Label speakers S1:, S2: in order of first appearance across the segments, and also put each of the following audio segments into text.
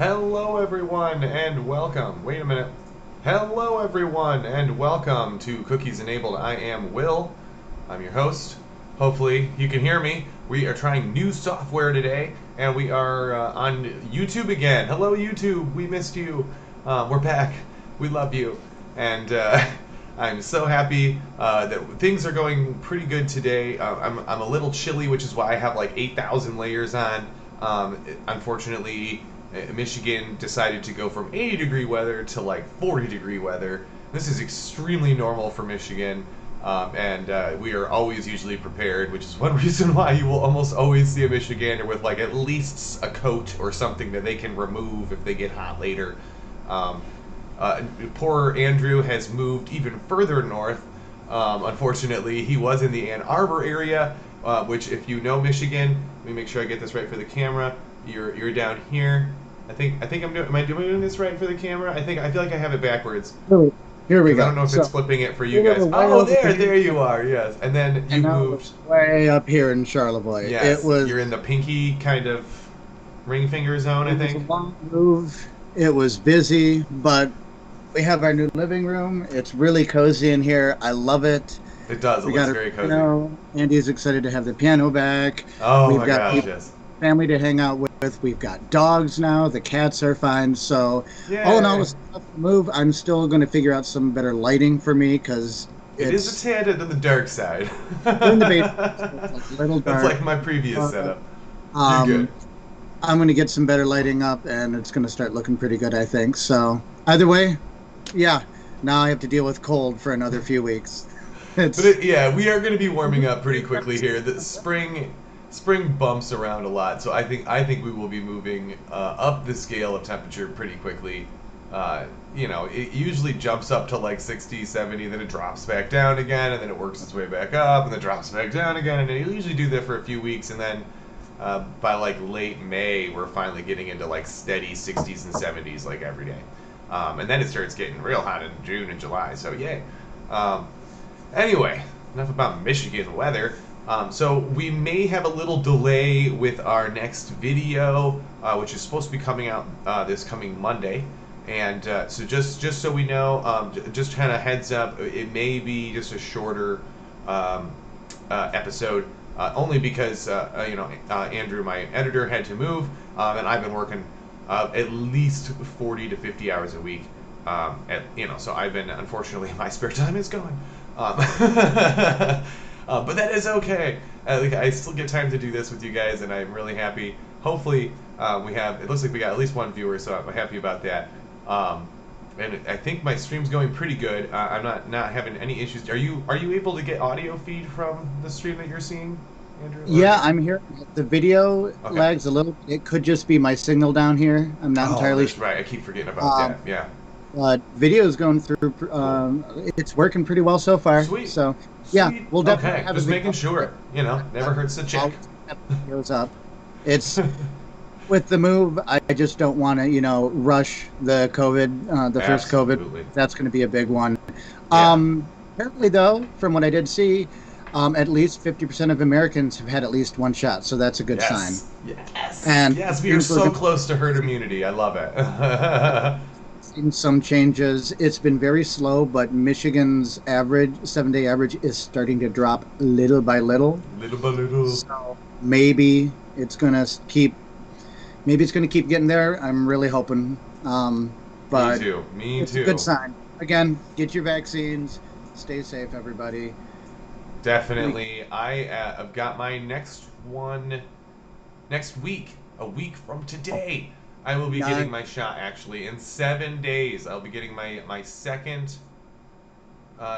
S1: Hello, everyone, and welcome. Wait a minute. Hello, everyone, and welcome to Cookies Enabled. I am Will. I'm your host. Hopefully, you can hear me. We are trying new software today, and we are on YouTube again. Hello, YouTube. We missed you. We're back. We love you. And I'm so happy that things are going pretty good today. I'm a little chilly, which is why I have like 8,000 layers on. Unfortunately, Michigan decided to go from 80-degree weather to like 40-degree weather. This is extremely normal for Michigan, and we are always usually prepared, which is one reason why you will almost always see a Michigander with like at least a coat or something that they can remove if they get hot later. Um, Poor Andrew has moved even further north. Unfortunately, he was in the Ann Arbor area, which, if you know Michigan, let me make sure I get this right for the camera. You're down here. I think I'm doing. Am I doing this right for the camera? I feel like I have it backwards.
S2: Here we
S1: Because I
S2: go.
S1: don't know if it's flipping it for you
S2: we
S1: guys.
S2: were way
S1: Oh,
S2: over
S1: there
S2: here.
S1: you are. Yes, and then you
S2: And now
S1: moved.
S2: we're way up here in Charlevoix.
S1: Yes,
S2: It was
S1: you're in the pinky kind of ring finger zone, I
S2: it was a
S1: think.
S2: long move. It was busy, but we have our new living room. It's really cozy in here. I love it.
S1: It does. It
S2: We
S1: looks
S2: got a
S1: very cozy.
S2: piano. Andy's excited to have the piano back.
S1: Oh
S2: We've
S1: my
S2: got
S1: gosh,
S2: people,
S1: yes.
S2: family to hang out with. We've got dogs now. The cats are fine. So all in all,
S1: Yay.
S2: it's a tough move. I'm still going to figure out some better lighting for me because
S1: It is
S2: it's
S1: a tad to the dark side.
S2: we're in the basement, so it's like a little
S1: That's
S2: dark.
S1: like my previous
S2: Uh,
S1: setup. You're
S2: Um,
S1: good.
S2: I'm going to get some better lighting up, and it's going to start looking pretty good, I think. So either way, yeah. Now I have to deal with cold for another few weeks.
S1: But
S2: It's
S1: yeah, we are going to be warming up pretty quickly here. The spring bumps around a lot, so I think we will be moving up the scale of temperature pretty quickly. It usually jumps up to like 60, 70, then it drops back down again, and then it works its way back up, and then drops back down again, and it usually do that for a few weeks, and then by like late May, we're finally getting into like steady 60s and 70s like every day. And then it starts getting real hot in June and July, so yay. Um, Anyway, enough about Michigan weather. So we may have a little delay with our next video, which is supposed to be coming out this coming Monday. And so just so we know, just kind of heads up, it may be just a shorter episode, only because Andrew, my editor, had to move, and I've been working at least 40 to 50 hours a week. So I've been, unfortunately, my spare time is gone. But that is okay. I still get time to do this with you guys, and I'm really happy. Hopefully, it looks like we got at least one viewer, so I'm happy about that. And I think my stream's going pretty good. I'm not having any issues. Are you able to get audio feed from the stream that you're seeing, Andrew?
S2: yeah, I'm here. The video
S1: Okay.
S2: lags a little. It could just be my signal down here. I'm not
S1: Oh,
S2: entirely
S1: that's
S2: sure.
S1: right. I keep forgetting about
S2: Um,
S1: that. Yeah.
S2: But video is going through. It's working pretty well so far.
S1: Sweet.
S2: So yeah,
S1: Sweet.
S2: we'll definitely
S1: Okay.
S2: have
S1: Just
S2: a video.
S1: making sure. Never hurts to check.
S2: Goes up. It's with the move. I just don't want to, rush the COVID, the first COVID.
S1: Absolutely.
S2: That's going to be a big one.
S1: Yeah.
S2: Apparently, though, from what I did see, at least 50% of Americans have had at least one shot, so that's a good sign.
S1: Yes.
S2: And
S1: Yes, we are so close to herd immunity. I love it.
S2: seen some changes. It's been very slow, but Michigan's average 7-day average is starting to drop little by little.
S1: Little by little.
S2: So maybe it's gonna keep. Maybe it's gonna keep getting there. I'm really hoping. But
S1: Me too. Me
S2: it's
S1: too.
S2: a good sign. Again, get your vaccines. Stay safe, everybody.
S1: Definitely. I've got my next one next week. A week from today. I will be
S2: Nice.
S1: getting my shot actually in 7 days. I'll be getting my second.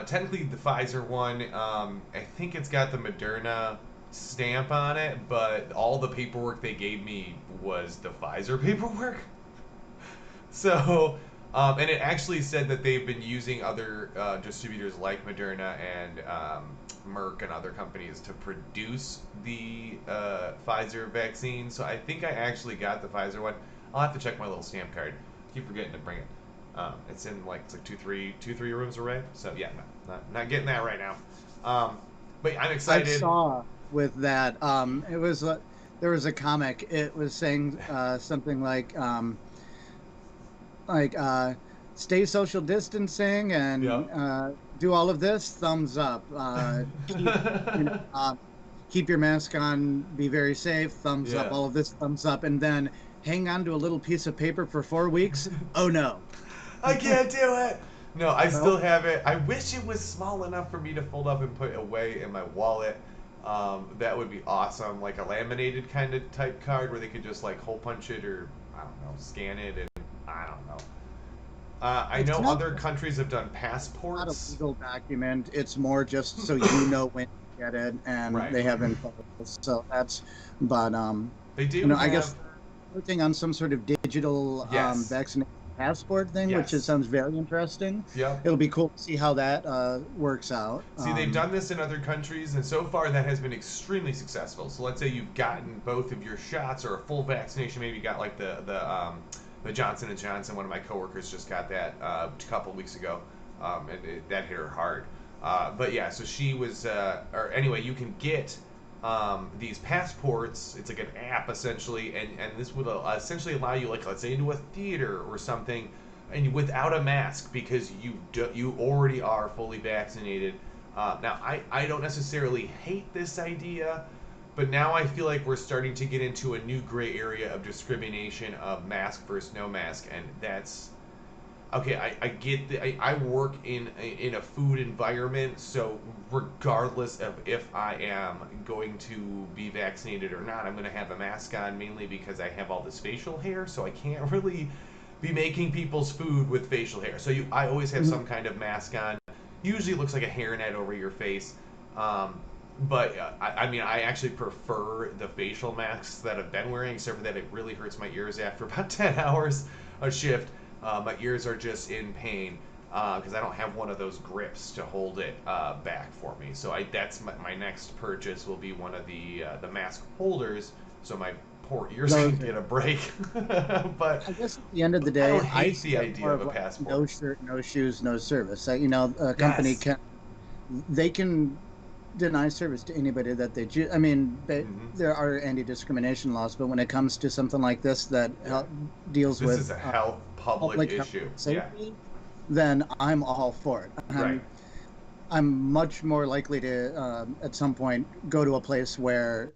S1: Technically the Pfizer one. I think it's got the Moderna stamp on it, but all the paperwork they gave me was the Pfizer paperwork. So, and it actually said that they've been using other distributors like Moderna and Merck and other companies to produce the Pfizer vaccine. So I think I actually got the Pfizer one. I'll have to check my little stamp card. I keep forgetting to bring it. It's in it's like two, three rooms away. So yeah, not getting that right now. But I'm
S2: I
S1: excited.
S2: saw with that. It was there was a comic. It was saying something like like stay social distancing and
S1: Yep.
S2: do all of this, thumbs up. You know, keep your mask on, be very safe, thumbs up.
S1: Yeah.
S2: All of this, thumbs up, and then hang on to a little piece of paper for 4 weeks. Oh no.
S1: I can't do it. No, I still
S2: Well,
S1: have it. I wish it was small enough for me to fold up and put away in my wallet. That would be awesome, like a laminated kind of type card where they could just like hole punch it or I don't know, scan it, and I don't know. I
S2: it's
S1: know
S2: not
S1: other countries have done
S2: not a
S1: passports.
S2: legal document. It's more just so you know when to get it, and
S1: Right.
S2: they have info. So that's, but
S1: They do
S2: I guess
S1: have.
S2: working on some sort of digital
S1: Yes.
S2: vaccination passport thing, which is,
S1: Yes.
S2: sounds very interesting.
S1: Yep.
S2: It'll be cool to see how that works out.
S1: See, they've done this in other countries, and so far that has been extremely successful. So let's say you've gotten both of your shots or a full vaccination. Maybe you got like the Johnson and Johnson. One of my coworkers just got that a couple of weeks ago, that hit her hard. But yeah, so she was, or anyway, you can get these passports. It's like an app essentially, and this would essentially allow you, like let's say, into a theater or something, and without a mask because you already are fully vaccinated. Now, I don't necessarily hate this idea, but now I feel like we're starting to get into a new gray area of discrimination of mask versus no mask, and that's okay. I get I work in a food environment, so regardless of if I am going to be vaccinated or not, I'm going to have a mask on mainly because I have all this facial hair, so I can't really be making people's food with facial hair. So I always have
S2: Mhm.
S1: some kind of mask on. Usually it looks like a hairnet over your face. But I mean, I actually prefer the facial masks that I've been wearing, except for that it really hurts my ears after about 10 hours a shift. My ears are just in pain because I don't have one of those grips to hold it back for me. So that's my next purchase will be one of the mask holders, so my poor ears can
S2: Those
S1: get
S2: are,
S1: a break. But
S2: I guess at the end of the
S1: I
S2: day,
S1: don't
S2: I
S1: hate
S2: see
S1: the
S2: it
S1: idea
S2: more
S1: of
S2: of
S1: a
S2: like
S1: passport.
S2: no shirt, no shoes, no service. A company
S1: Yes.
S2: can, they can deny service to anybody that they choose. I mean,
S1: Hmm.
S2: there are anti-discrimination laws, but when it comes to something like this that
S1: Yeah.
S2: deals
S1: This is
S2: with
S1: a health public
S2: public health
S1: issue.
S2: and
S1: Yeah.
S2: safety, then I'm all for it.
S1: Right.
S2: I'm much more likely to, at some point, go to a place where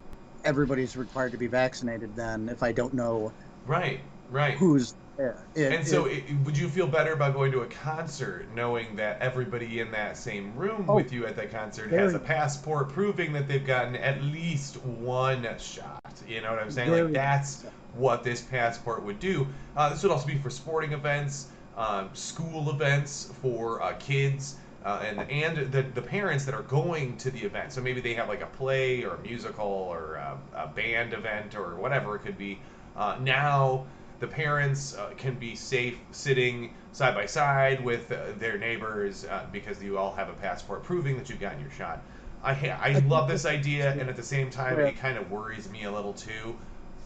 S2: everybody's required to be vaccinated than if I don't know
S1: Right. Right.
S2: who's there.
S1: And so, would you feel better about going to a concert knowing that everybody in that same room
S2: Oh,
S1: with you at that concert has a
S2: very,
S1: passport proving that they've gotten at least one shot? You know what I'm saying? Like,
S2: very much
S1: that's
S2: so.
S1: what this passport would do. This would also be for sporting events, school events for kids. And the parents that are going to the event, so maybe they have like a play or a musical or a band event or whatever it could be. Now the parents can be safe sitting side by side with their neighbors because you all have a passport proving that you've gotten your shot. I
S2: I think
S1: love
S2: this
S1: this idea,
S2: is
S1: and at the same time,
S2: where
S1: it kind of worries me a little too.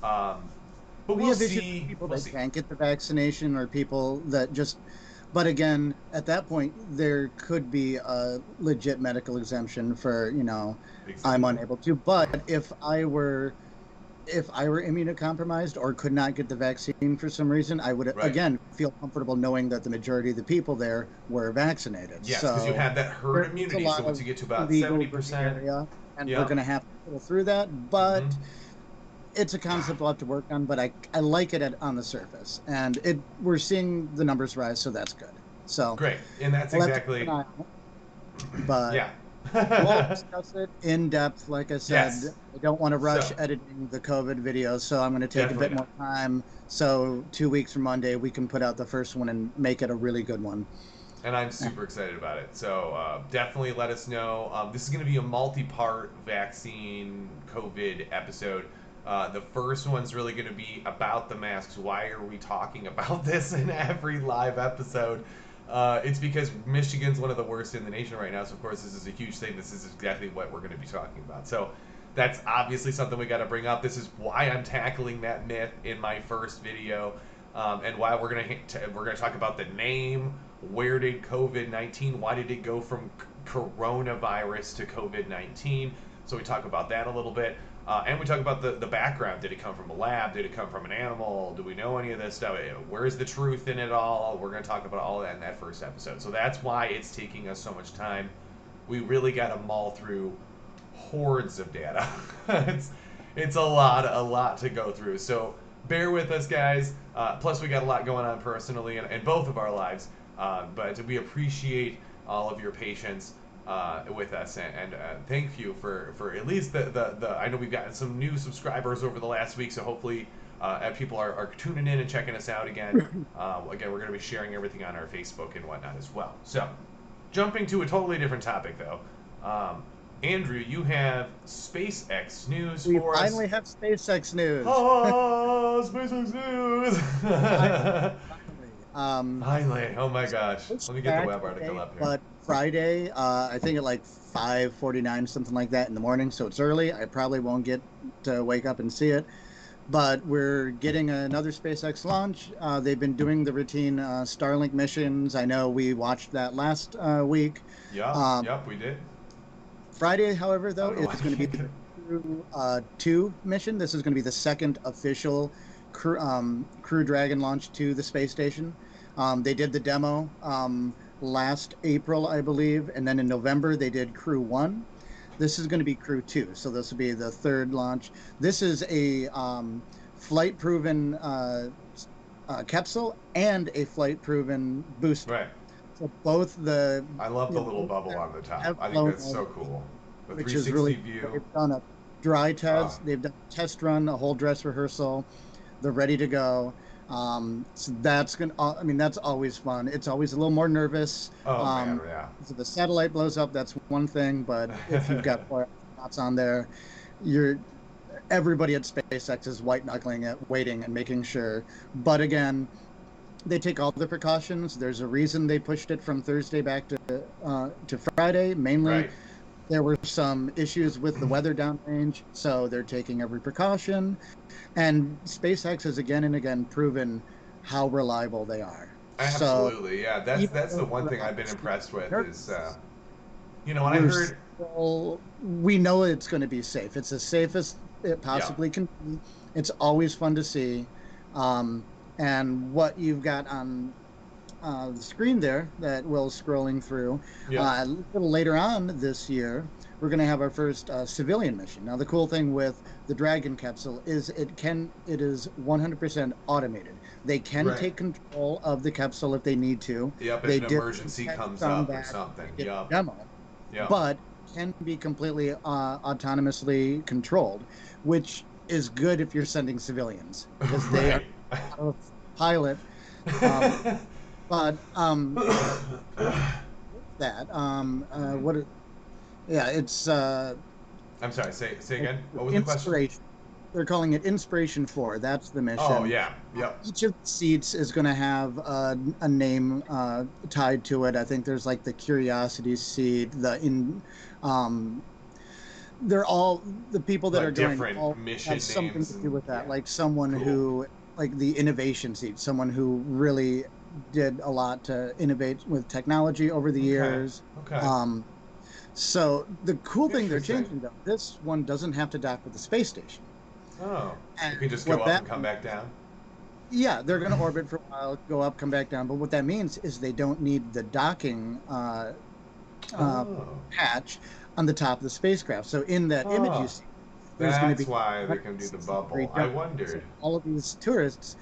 S1: Um, but
S2: we
S1: we'll
S2: have issues with
S1: see.
S2: people
S1: We'll
S2: that
S1: see.
S2: can't get the vaccination or people that just, but again, at that point, there could be a legit medical exemption for, I'm
S1: Exactly.
S2: unable to. But if I were immunocompromised or could not get the vaccine for some reason, I would
S1: Right.
S2: again feel comfortable knowing that the majority of the people there were vaccinated.
S1: Yes, because you
S2: So
S1: have that herd
S2: there's a
S1: immunity. So
S2: lot
S1: once
S2: of
S1: you get to about
S2: legal
S1: seventy
S2: gray
S1: percent,
S2: area, and we're
S1: yeah.
S2: going to have to pull through that.
S1: Mm-hmm.
S2: But it's a concept we'll have to work on. But I like it on the surface, and we're seeing the numbers rise, so that's good. So
S1: Great, and that's
S2: we'll have to keep an
S1: exactly,
S2: eye on it. But
S1: yeah.
S2: we'll discuss it in depth. Like I said,
S1: Yes.
S2: I don't want to rush
S1: So
S2: editing the COVID videos, so I'm going to take a
S1: definitely
S2: bit
S1: not.
S2: more time. So 2 weeks from Monday, we can put out the first one and make it a really good one.
S1: And I'm super excited about it. So definitely let us know. This is going to be a multi-part vaccine COVID episode. The first one's really going to be about the masks. Why are we talking about this in every live episode? It's because Michigan's one of the worst in the nation right now. So of course this is a huge thing. This is exactly what we're going to be talking about. So that's obviously something we got to bring up. This is why I'm tackling that myth in my first video, and why we're gonna talk about the name. Where did COVID-19? Why did it go from coronavirus to COVID-19? So we talk about that a little bit. And we talk about the background. Did it come from a lab? Did it come from an animal? Do we know any of this stuff? Where's the truth in it all? We're going to talk about all that in that first episode. So that's why it's taking us so much time. We really got to mull through hordes of data. it's a lot to go through. So bear with us, guys. Plus, we got a lot going on personally in both of our lives. But we appreciate all of your patience with us, and thank you for at least the I know we've gotten some new subscribers over the last week, so hopefully people are tuning in and checking us out again. Again, we're going to be sharing everything on our Facebook and whatnot as well. So, jumping to a totally different topic though. Andrew, you have SpaceX news for us.
S2: We finally have SpaceX news.
S1: Oh, SpaceX news! Finally. Oh my gosh. Let me get the web article up here.
S2: But Friday, I think at like 5:49, something like that in the morning, so it's early. I probably won't get to wake up and see it. But we're getting another SpaceX launch. They've been doing the routine Starlink missions. I know we watched that last week.
S1: Yeah, yep, we did.
S2: Friday, however, though, it's going to be the Crew 2 mission. This is going to be the second official Crew Dragon launch to the space station. They did the demo last April, I believe, and then in November they did Crew 1. This is going to be Crew 2, so this will be the third launch. This is a flight-proven capsule and a flight-proven booster.
S1: Right.
S2: So both the...
S1: I love the little bubble on the top. I think that's so cool. The
S2: which
S1: 360
S2: is really
S1: view.
S2: They've done a dry test. They've done a test run, a whole dress rehearsal. They're ready to go. So that's that's always fun. It's always a little more nervous.
S1: Oh man, yeah.
S2: So the satellite blows up, that's one thing, but if you've got 4 astronauts on there, everybody at SpaceX is white knuckling it, waiting and making sure. But again, they take all the precautions. There's a reason they pushed it from Thursday back to Friday. Mainly,
S1: right.
S2: There were some issues with the weather downrange, so they're taking every precaution. And SpaceX has again and again proven how reliable they are.
S1: Absolutely,
S2: so,
S1: yeah. That's the one thing I've been impressed with is, when I heard...
S2: we know it's going to be safe. It's as safe as it possibly can be. It's always fun to see. And what you've got on the screen there that Will's scrolling through, a little later on this year, we're going to have our first civilian mission. Now, the cool thing with the Dragon capsule is it is 100% automated. They can take control of the capsule if they need to.
S1: Yep, if an emergency comes up or something. Yep.
S2: Demo.
S1: Yep.
S2: But can be completely autonomously controlled, which is good if you're sending civilians because they are out of pilot. But what? Yeah, it's.
S1: I'm sorry. Say again. What was the question?
S2: They're calling it Inspiration 4. That's the mission.
S1: Oh yeah, yep.
S2: Each of the seats is going to have a name tied to it. I think there's like the Curiosity seat. They're all the people that are going all
S1: mission
S2: have something
S1: names
S2: to do with that. Like someone who, like the innovation seat, someone who really did a lot to innovate with technology over the years.
S1: Okay.
S2: So the cool thing they're changing though, this one doesn't have to dock with the space station.
S1: Oh, you can just go up and come back down?
S2: Yeah, they're going to orbit for a while, go up, come back down. But what that means is they don't need the docking patch on the top of the spacecraft. So in that image you see, there's going to be...
S1: That's why they can do the bubble. I wondered.
S2: So all of these tourists,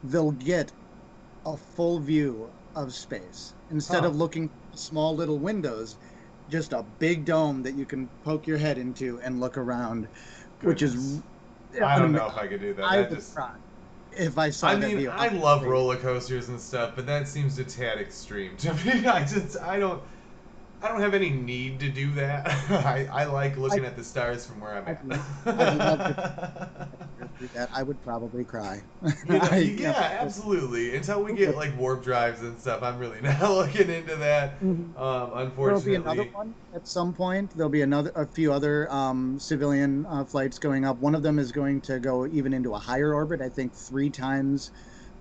S2: they'll get a full view of space. Instead of looking at small little windows, just a big dome that you can poke your head into and look around, which is...
S1: I don't know if I could do that.
S2: I would cry if I saw that view.
S1: I love roller coasters and stuff, but that seems a tad extreme to me. I don't have any need to do that. I like looking at the stars from where I'm at.
S2: I'd love to do that. I would probably cry.
S1: Yeah, absolutely. Until we get like warp drives and stuff, I'm really not looking into that. Unfortunately,
S2: there'll be another one at some point. There'll be a few other civilian flights going up. One of them is going to go even into a higher orbit. I think 3 times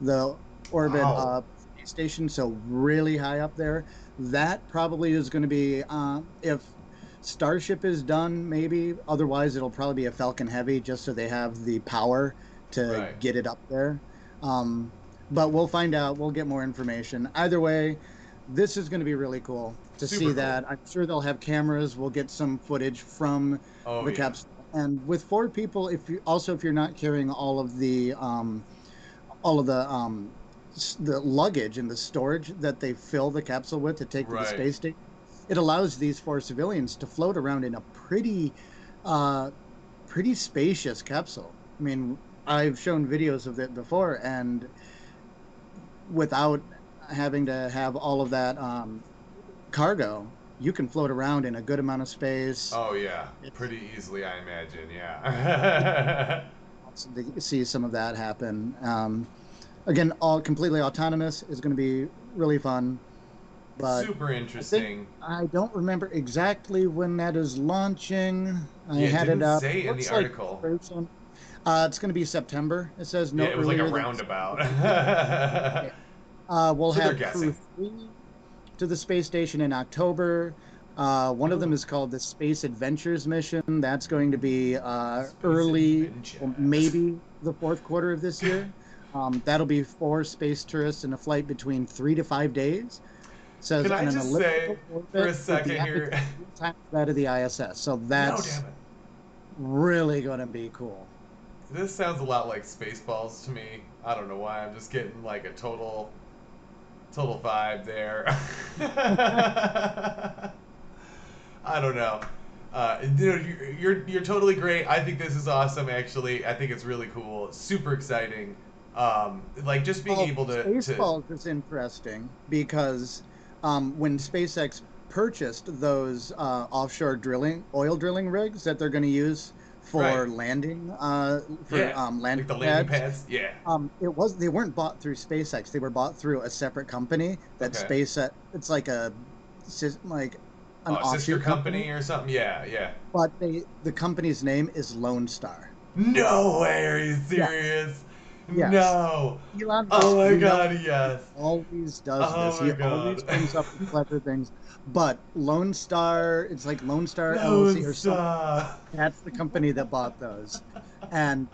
S2: the orbit of the space station, so really high up there. That probably is going to be if Starship is done, maybe. Otherwise, it'll probably be a Falcon Heavy, just so they have the power to
S1: Right.
S2: get it up there. Um, but we'll find out. We'll get more information. Either way, this is going to be really cool to see
S1: Super cool.
S2: that. I'm sure they'll have cameras. We'll get some footage from
S1: Oh
S2: the
S1: yeah.
S2: capsule. And with 4 people, if you're not carrying all of the luggage and the storage that they fill the capsule with to take to the
S1: Right.
S2: space station, it allows these 4 civilians to float around in a uh, pretty spacious capsule. I mean, I've shown videos of it before, and without having to have all of that cargo, you can float around in a good amount of space.
S1: Oh yeah.
S2: It's
S1: Pretty easily, I imagine. Yeah.
S2: awesome to see some of that happen. Again, all completely autonomous is going to be really fun. But
S1: Super
S2: I think
S1: interesting.
S2: I don't remember exactly when that is launching. I
S1: Yeah, it
S2: had it
S1: didn't
S2: up.
S1: say in the
S2: Looks like
S1: article.
S2: it's going to be September. It says
S1: Yeah,
S2: no
S1: it was like a
S2: earlier than
S1: roundabout.
S2: yeah. We'll
S1: So they're
S2: have Crew
S1: guessing.
S2: 3 to the space station in October. One of them
S1: Ooh,
S2: is called the Space Adventures mission. That's going to be
S1: Space
S2: early, or
S1: Adventures.
S2: maybe the fourth quarter of this year. That'll be 4 space tourists in a flight between 3 to 5 days. Says
S1: Can I
S2: in an
S1: just say
S2: elliptical
S1: for
S2: orbit
S1: a
S2: with the
S1: second here?
S2: attitude 3 times that of the ISS. So
S1: No,
S2: that's
S1: damn it.
S2: really going to be cool.
S1: This sounds a lot like Spaceballs to me. I don't know why. I'm just getting like a total vibe there. I don't know. You're totally great. I think this is awesome. Actually, I think it's really cool. Super exciting. Like just being
S2: Well,
S1: able to
S2: Spaceballs is interesting because when SpaceX purchased those offshore oil drilling rigs that they're going to use
S1: right.
S2: for landing, for
S1: Yeah, like the
S2: landing
S1: landing
S2: pads,
S1: pads. Yeah.
S2: they weren't bought through SpaceX. They were bought through a separate company that
S1: Okay.
S2: SpaceX. It's like like an
S1: Oh, sister
S2: offshoot company,
S1: company or something. Yeah, yeah.
S2: but the company's name is Lone Star.
S1: No way. Are you
S2: Yes,
S1: serious?
S2: yes.
S1: No.
S2: Elon
S1: Oh
S2: Musk,
S1: my
S2: you know,
S1: God. Yes.
S2: he always does
S1: Oh
S2: this.
S1: my
S2: He always
S1: God.
S2: comes up with clever things. But Lone Star, it's like Lone Star
S1: Lone
S2: LLC or something.
S1: Star.
S2: That's the company that bought those. And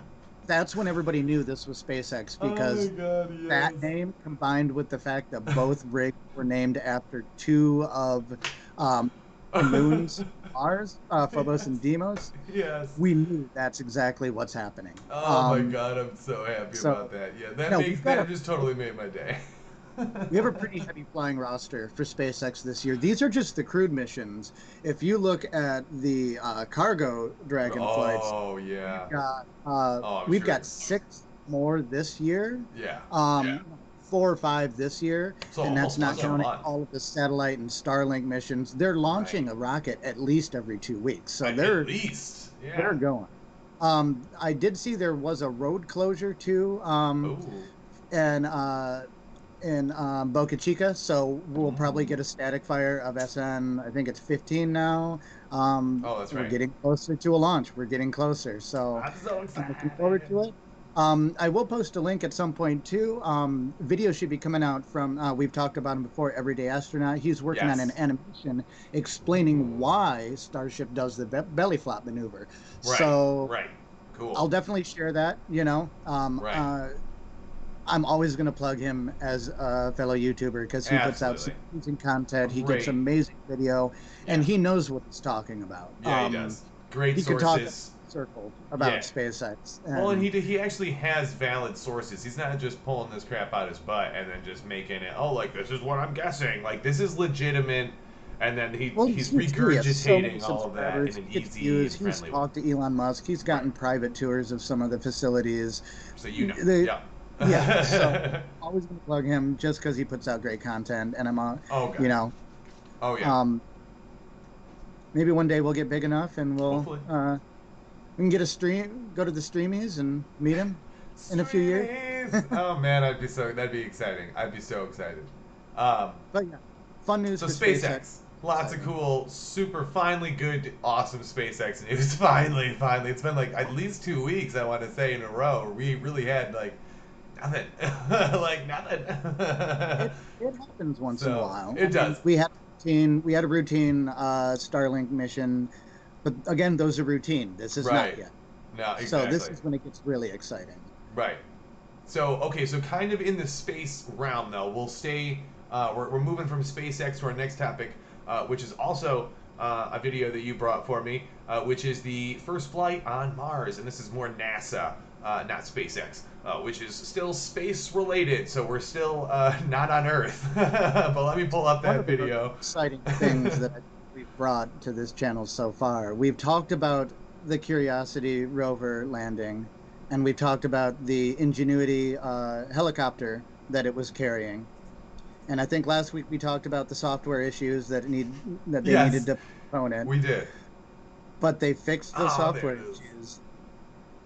S2: that's when everybody knew this was SpaceX
S1: Oh my
S2: because
S1: God.
S2: that
S1: Yes.
S2: name combined with the fact that both rigs were named after two of um, the moons, Mars, Phobos
S1: Yes.
S2: and Deimos,
S1: Yes.
S2: we knew that's exactly what's happening.
S1: Oh my God, I'm so happy about
S2: So,
S1: that. Yeah,
S2: no, we've got
S1: that
S2: a
S1: just totally made my day.
S2: we have a pretty heavy flying roster for SpaceX this year. These are just the crewed missions. If you look at the cargo Dragon flights,
S1: Oh yeah. Oh, I'm
S2: we've
S1: sure.
S2: got 6 more this year,
S1: Yeah. Yeah.
S2: um, 4 or 5 this year,
S1: So
S2: and that's
S1: almost
S2: not
S1: once a
S2: counting
S1: month.
S2: all of the satellite and Starlink missions. They're
S1: Right.
S2: launching a rocket at least every 2 weeks, so
S1: At least.
S2: they're
S1: Yeah.
S2: going. I did see there was a road closure too,
S1: Oh.
S2: and in Boca Chica, so we'll probably
S1: Mm.
S2: get a static fire of SN. I think it's 15 now.
S1: Oh, that's
S2: We're
S1: right.
S2: getting closer to a launch. We're getting closer, so
S1: I'm so
S2: I'm looking forward
S1: excited.
S2: to it. I will post a link at some point too. Video should be coming out from. We've talked about him before. Everyday Astronaut. He's working on an
S1: Yes.
S2: animation explaining
S1: Ooh.
S2: why Starship does the belly flop maneuver.
S1: Right.
S2: So
S1: Right. Cool.
S2: I'll definitely share that.
S1: Right.
S2: I'm always going to plug him as a fellow YouTuber because he puts out some
S1: Absolutely.
S2: amazing content. He gets
S1: Great.
S2: amazing video,
S1: Yeah.
S2: and he knows what he's talking about.
S1: Yeah, he does. Great
S2: He can talk in
S1: sources.
S2: circles about
S1: Yeah.
S2: SpaceX,
S1: Well, and
S2: and
S1: he actually has valid sources. He's not just pulling this crap out his butt and then just making it. Oh, like this is what I'm guessing. Like this is legitimate, and then
S2: well,
S1: he's
S2: he has so many
S1: regurgitating all of that in
S2: subscribers.
S1: an
S2: He gets
S1: easy
S2: views.
S1: and
S2: He's
S1: friendly way.
S2: talked to Elon Musk. He's
S1: Right.
S2: gotten private tours of some of the facilities.
S1: So you know.
S2: The,
S1: Yeah.
S2: yeah, so always going to plug him just because he puts out great content, and
S1: Oh god.
S2: you know,
S1: Oh yeah.
S2: um, maybe one day we'll get big enough and
S1: Hopefully.
S2: we can get a stream, go to the streamies and meet him in a few years.
S1: Sweeties. Oh man, that'd be exciting. I'd be so excited. Um,
S2: But yeah, fun news
S1: so
S2: for SpaceX.
S1: SpaceX, lots of
S2: Exciting.
S1: cool, super, finally good, awesome SpaceX news. Finally, finally, it's been like at least 2 weeks, I want to say, in a row. We really had like nothing, like nothing.
S2: It happens once in a
S1: So
S2: while.
S1: it
S2: I mean,
S1: does.
S2: we had routine Starlink mission, but again, those are routine. This is not
S1: Right.
S2: yet.
S1: No,
S2: So this
S1: exactly.
S2: is when it gets really exciting.
S1: Right. So, okay, so kind of in the space realm, though, we'll stay. We're moving from SpaceX to our next topic, which is also a video that you brought for me, which is the first flight on Mars. And this is more NASA, not SpaceX, which is still space related. So we're still not on Earth. But let me pull up
S2: One
S1: that
S2: of the most
S1: video.
S2: exciting things that we've brought to this channel so far, we've talked about the Curiosity rover landing, and we've talked about the Ingenuity helicopter that it was carrying. And I think last week we talked about the software issues that they needed
S1: Yes,
S2: to postpone it,
S1: we did.
S2: but they fixed the
S1: Oh, there
S2: software
S1: it is.
S2: issues,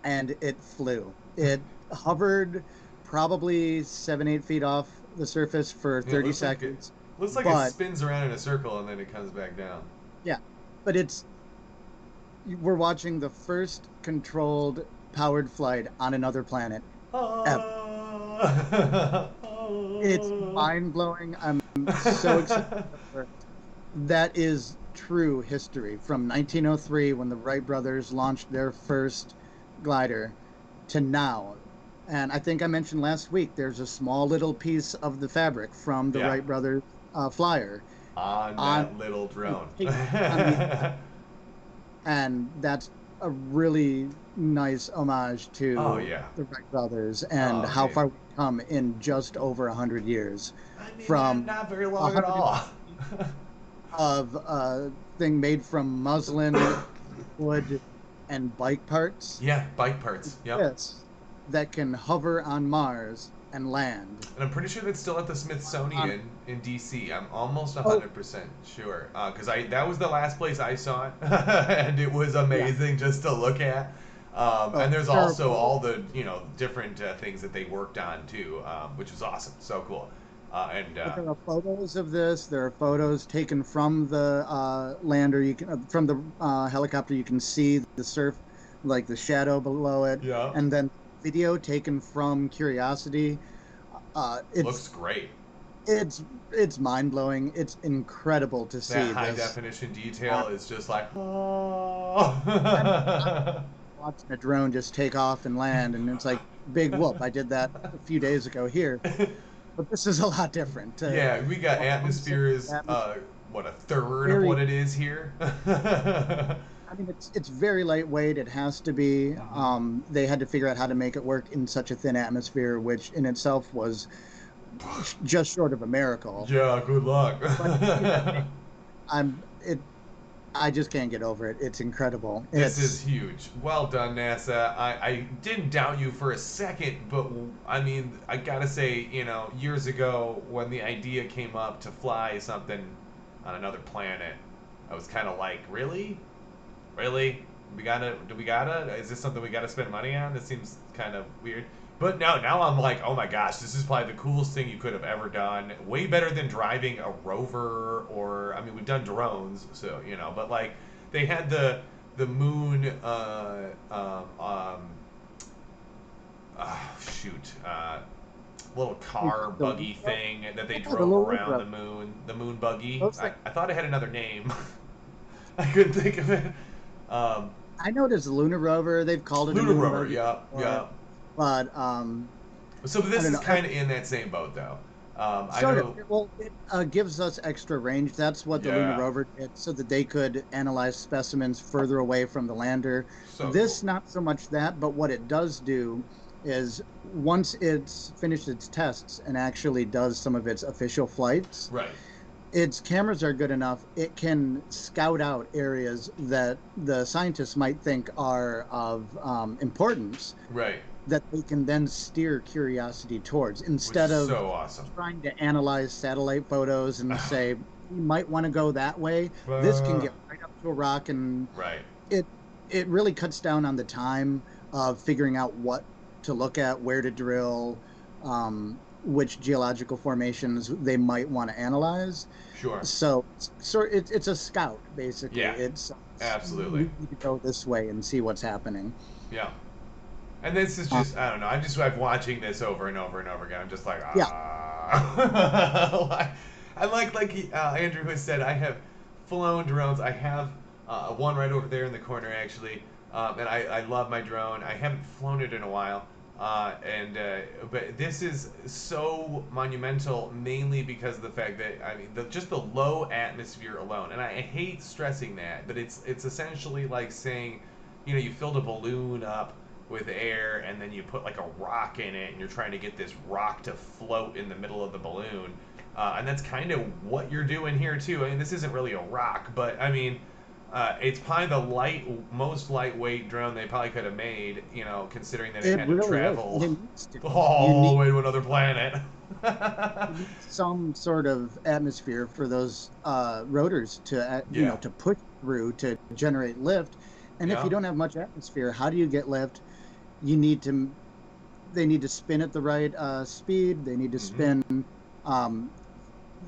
S2: and it flew. It hovered probably 7, 8 feet off the surface for
S1: Yeah, it
S2: 30
S1: looks like it.
S2: seconds.
S1: Looks like it
S2: But
S1: spins around in a circle and then it comes back down.
S2: yeah, but we're watching the first controlled powered flight on another planet ever.
S1: Ah.
S2: It's mind blowing. I'm so excited for it. That is true history from 1903 when the Wright brothers launched their first glider to now. And I think I mentioned last week there's a small little piece of the fabric from the
S1: Yeah,
S2: Wright brothers flyer
S1: on
S2: on
S1: that little drone.
S2: on the and that's a really nice homage
S1: Oh
S2: to
S1: yeah.
S2: the Wright brothers and
S1: Oh,
S2: how far
S1: amazing.
S2: we've come in just over 100 years
S1: I mean,
S2: from
S1: not very long at
S2: 100
S1: all.
S2: of a thing made from muslin, wood, and bike parts.
S1: Yeah, bike parts. Yep.
S2: Yes, that can hover on Mars and land.
S1: And I'm pretty sure that's still at the
S2: On,
S1: Smithsonian in DC. I'm almost
S2: oh,
S1: 100% sure. Because I that was the last place I saw it, and it was
S2: yeah.
S1: amazing just to look at.
S2: Oh,
S1: And there's
S2: there are
S1: also
S2: photos.
S1: all the different things that they worked on too, which was awesome. So cool. And
S2: But there are photos of this. There are photos taken from the lander. You can from the helicopter. You can see the surf, like the shadow below it,
S1: yeah,
S2: and then video taken from Curiosity. Uh,
S1: looks
S2: it's
S1: great.
S2: it's it's mind blowing. It's incredible to
S1: That
S2: see
S1: high
S2: this.
S1: definition
S2: Uh,
S1: detail is just like,
S2: I'm
S1: oh.
S2: watching a drone just take off and land, and it's like big whoop. I did that a few days ago here, but this is a lot different.
S1: Yeah, we got
S2: Almost
S1: atmosphere is
S2: atmosphere,
S1: what, a third of
S2: very
S1: what it is here.
S2: I mean, it's very lightweight. It has to be.
S1: Hmm.
S2: They had to figure out how to make it work in such a thin atmosphere, which in itself was just short of a miracle.
S1: Yeah, good luck.
S2: But it makes, I'm it. I just can't get over it. It's incredible.
S1: This is huge. Well done, NASA. I didn't doubt you for a second, but I mean, I gotta say, years ago when the idea came up to fly something on another planet, I was kind of like, really? Really? Do we gotta? Is this something we gotta spend money on? This seems kind of weird. But now I'm like, oh my gosh, this is probably the coolest thing you could have ever done. Way better than driving a rover, or I mean, we've done drones, so but like they had the moon shoot little car
S2: the
S1: buggy thing that they
S2: yeah, the
S1: drove
S2: little
S1: around
S2: rover.
S1: the moon buggy.
S2: Those
S1: I,
S2: things.
S1: I thought it had another name. I couldn't think of it. Um,
S2: I know it is a lunar rover. They've called it a
S1: Lunar
S2: moon
S1: rover,
S2: buggy
S1: yeah,
S2: before,
S1: yeah.
S2: but
S1: So
S2: I
S1: this
S2: don't
S1: is
S2: know.
S1: kind of in that same boat, though. I
S2: Sort of.
S1: know.
S2: Well, it gives us extra range. That's what the lunar
S1: Yeah,
S2: rover did, so that they could analyze specimens further away from the lander.
S1: so cool.
S2: This, not so much that, but what it does do is once it's finished its tests and actually does some of its official flights,
S1: Right,
S2: its cameras are good enough. It can scout out areas that the scientists might think are of importance
S1: right.
S2: that they can then steer Curiosity towards
S1: Which
S2: instead
S1: is
S2: of
S1: so awesome.
S2: trying to analyze satellite photos and say we might want to go that way. This can get right up to a rock, and
S1: Right.
S2: it it really cuts down on the time of figuring out what to look at, where to drill, which geological formations they might want to analyze.
S1: Sure.
S2: So it's a scout basically.
S1: Yeah,
S2: It's
S1: absolutely.
S2: we need to go this way and see what's happening.
S1: Yeah. And this is
S2: Uh,
S1: just, I don't know. I'm watching this over and over and over again. I'm just like,
S2: yeah,
S1: ah. I like Andrew has said, I have flown drones. I have one right over there in the corner actually, and I love my drone. I haven't flown it in a while, but this is so monumental mainly because of the fact that I mean just the low atmosphere alone, and I hate stressing that, but it's essentially like saying, you filled a balloon up with air and then you put like a rock in it and you're trying to get this rock to float in the middle of the balloon. And that's kind of what you're doing here too. I mean, this isn't really a rock, but I mean, it's probably the most lightweight drone they probably could have made. Considering that it
S2: It
S1: had to
S2: really is.
S1: travel
S2: It needs to. You
S1: all the
S2: need
S1: way to another planet.
S2: some sort of atmosphere for those rotors to
S1: Yeah,
S2: to push through to generate lift. And if
S1: yeah,
S2: you don't have much atmosphere, how do you get lift? You need to They need to spin at the right speed. They need to
S1: hmm,
S2: spin. Um,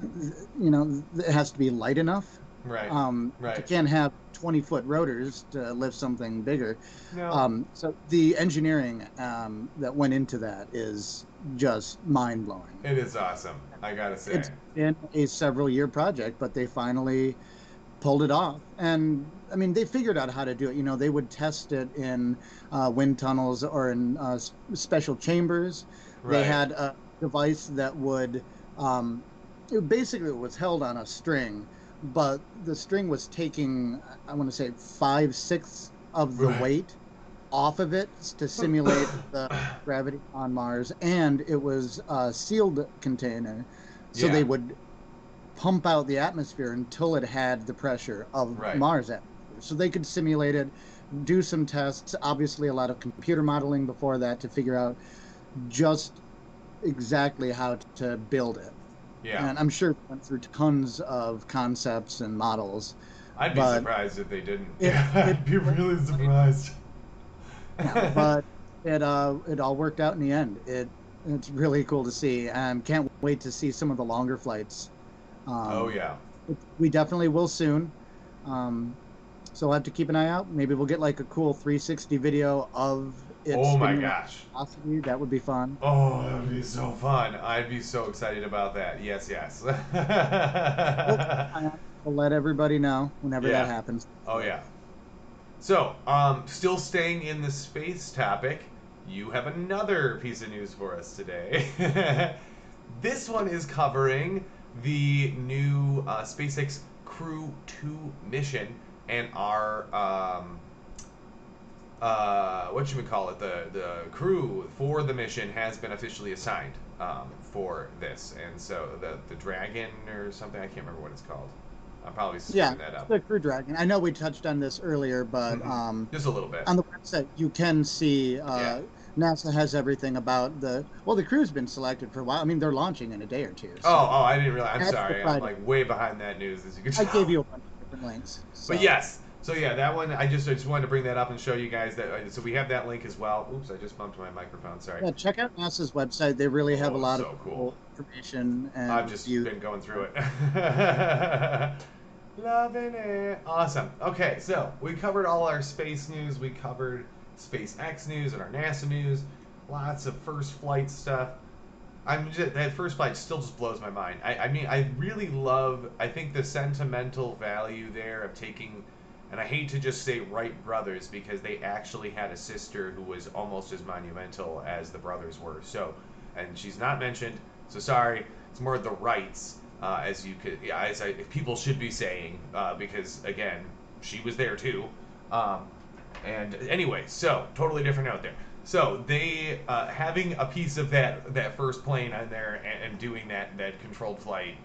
S2: it has to be light enough.
S1: right,
S2: You
S1: right.
S2: can't have 20-foot rotors to lift something bigger.
S1: No,
S2: So the engineering that went into that is just mind blowing.
S1: it is awesome. I gotta say.
S2: It's been a several year project, but they finally pulled it off. And I mean, they figured out how to do it. They would test it in wind tunnels or in special chambers. They
S1: Right.
S2: had a device that would, basically, it was held on a string, but the string was taking, I want to say, 5/6 of the
S1: Right.
S2: weight off of it to simulate the gravity on Mars. And it was a sealed container. So
S1: Yeah.
S2: they would pump out the atmosphere until it had the pressure of
S1: Right.
S2: Mars atmosphere. So they could simulate it, do some tests, obviously a lot of computer modeling before that to figure out just exactly how to build it.
S1: Yeah.
S2: And I'm sure it went through tons of concepts and models,
S1: I'd be
S2: but
S1: surprised if they didn't.
S2: it it
S1: I'd be really surprised.
S2: yeah, but it all worked out in the end. It's really cool to see, and can't wait to see some of the longer flights.
S1: Oh
S2: Um,
S1: yeah.
S2: we definitely will soon. Um, so we'll have to keep an eye out. Maybe we'll get like a cool 360 video of it
S1: Oh my
S2: spinning around
S1: gosh.
S2: velocity. That would be fun.
S1: Oh, that would be so fun. I'd be so excited about that. Yes, yes.
S2: We'll keep an eye out. We'll let everybody know whenever that
S1: Yeah.
S2: happens.
S1: Oh yeah. So, still staying in the space topic, you have another piece of news for us today. This one is covering the new SpaceX Crew 2 mission and our what should we call it? The crew for the mission has been officially assigned for this, and so the Dragon or something, I can't remember what it's called. I'm probably
S2: Yeah,
S1: screwing that
S2: it's
S1: up.
S2: the Crew Dragon. I know we touched on this earlier, but
S1: Just a little bit.
S2: on the website you can see
S1: Yeah.
S2: NASA has everything about the crew's been selected for a while. I mean, they're launching in a day or two,
S1: Oh,
S2: so
S1: I didn't realize. I'm
S2: that's the
S1: sorry. I'm
S2: Friday.
S1: like way behind that news, as you can
S2: I gave
S1: tell.
S2: you a bunch of different links,
S1: But
S2: so.
S1: yes. So yeah, that one. I just wanted to bring that up and show you guys that. So we have that link as well. Oops, I just bumped my microphone. Sorry.
S2: Yeah, check out NASA's website. They really have a
S1: Oh,
S2: lot of
S1: so cool.
S2: cool information
S1: I've
S2: and
S1: just
S2: reviews.
S1: been going through it. Loving it. Awesome. Okay, so we covered all our space news. We covered SpaceX news and our NASA news. Lots of first flight stuff. That first flight still just blows my mind. I mean, I really love. I think the sentimental value there of taking, and I hate to just say Wright brothers because they actually had a sister who was almost as monumental as the brothers were. So, and she's not mentioned. So sorry. It's more the Wrights, as you could, yeah, people should be saying, because again, she was there too. Um, and anyway, so totally different note there. So they having a piece of that first plane on there and doing that controlled flight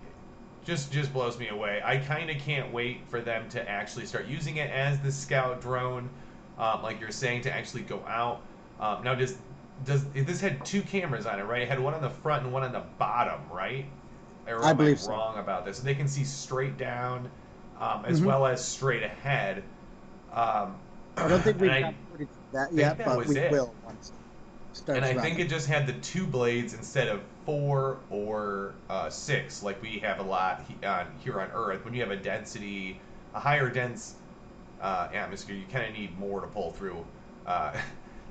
S1: just blows me away. I kind of can't wait for them to actually start using it as the scout drone, like you're saying, to actually go out. Now, does this had two cameras on it, right? It had one on the front and one on the bottom, right? Or
S2: I
S1: am I
S2: believe so.
S1: wrong about this? So they can see straight down, as
S2: Hmm.
S1: well as straight ahead. Um,
S2: I don't think
S1: and
S2: we've
S1: I
S2: got footage of that
S1: think
S2: yet,
S1: that
S2: but
S1: was
S2: we
S1: it.
S2: will once it
S1: And
S2: starts
S1: I think
S2: running.
S1: it just had the two blades instead of four or six, like we have a lot here on Earth. When you have a higher dense atmosphere, you kind of need more to pull through. Uh,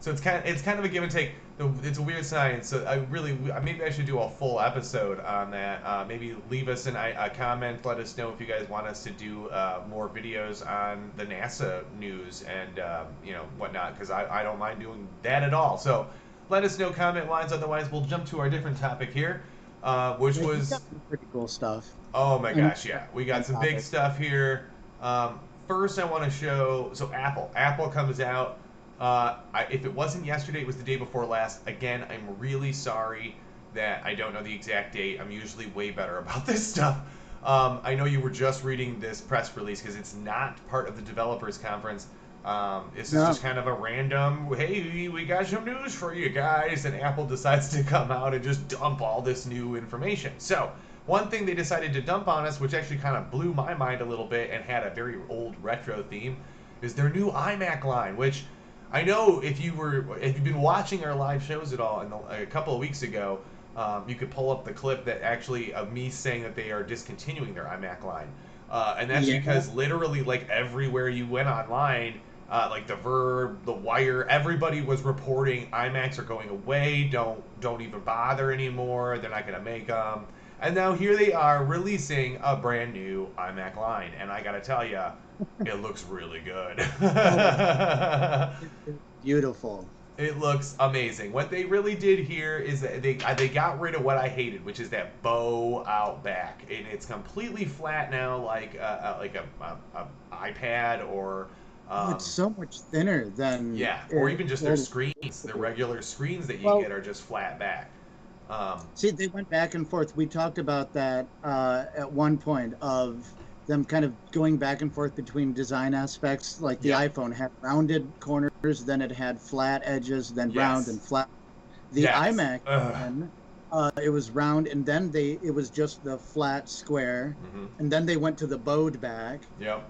S1: So it's kind of a give and take. It's a weird science. So maybe I should do a full episode on that. Maybe leave us a comment. Let us know if you guys want us to do more videos on the NASA news and whatnot, because I don't mind doing that at all. So let us know comment wise. Otherwise, we'll jump to our different topic here, which
S2: Yeah, you've
S1: was,
S2: got some pretty cool stuff.
S1: oh my
S2: I know
S1: gosh, yeah, we got
S2: on
S1: some big
S2: topic.
S1: stuff here. First, I want to show. So Apple. Apple comes out. If it wasn't yesterday, it was the day before last. Again, I'm really sorry that I don't know the exact date. I'm usually way better about this stuff. I know you were just reading this press release because it's not part of the developers conference. This is
S2: No,
S1: just kind of a random, hey, we got some news for you guys, and Apple decides to come out and just dump all this new information. So, one thing they decided to dump on us, which actually kind of blew my mind a little bit and had a very old retro theme, is their new iMac line, which I know if you've been watching our live shows at all, a couple of weeks ago, you could pull up the clip that actually of me saying that they are discontinuing their iMac line, and that's
S2: yeah,
S1: because literally like everywhere you went online, like the Verb, the Wire, everybody was reporting iMacs are going away. Don't even bother anymore. They're not going to make them. And now here they are releasing a brand new iMac line, and I got to tell you, it looks really good.
S2: oh, it's beautiful.
S1: It looks amazing. What they really did here is that they got rid of what I hated, which is that bow out back, and it's completely flat now, like a iPad or
S2: Oh, it's
S1: um,
S2: so much thinner than
S1: yeah, or
S2: it
S1: even just their
S2: was
S1: screens.
S2: supposed to
S1: The
S2: be.
S1: regular screens that you
S2: Well,
S1: get are just flat back. Um,
S2: see, they went back and forth. We talked about that at one point of them kind of going back and forth between design aspects. Like the
S1: yep.
S2: iPhone had rounded corners, then it had flat edges, then round
S1: Yes.
S2: and flat. The
S1: Yes.
S2: iMac,
S1: Ugh.
S2: then it was round, and then it was just the flat square,
S1: Hmm.
S2: and then they went to the bowed back,
S1: Yep.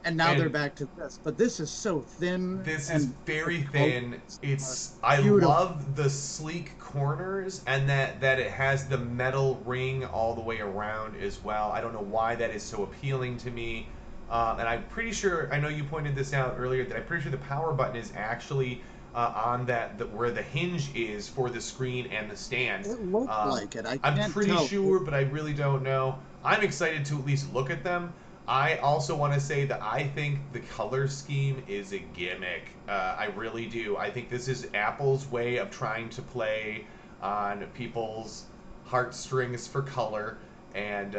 S2: and now they're
S1: And
S2: back to this. But this is so thin,
S1: this is
S2: and the
S1: very thin.
S2: colors are
S1: I
S2: beautiful.
S1: love the sleek corners and that it has the metal ring all the way around as well. I don't know why that is so appealing to me. And I'm pretty sure, I know you pointed this out earlier, that I'm pretty sure the power button is actually on where the hinge is for the screen and the stand.
S2: It looked
S1: Um,
S2: like it. I
S1: I'm
S2: can't
S1: pretty
S2: tell.
S1: sure, but I really don't know. I'm excited to at least look at them. I also want to say that I think the color scheme is a gimmick. I really do. I think this is Apple's way of trying to play on people's heartstrings for color. And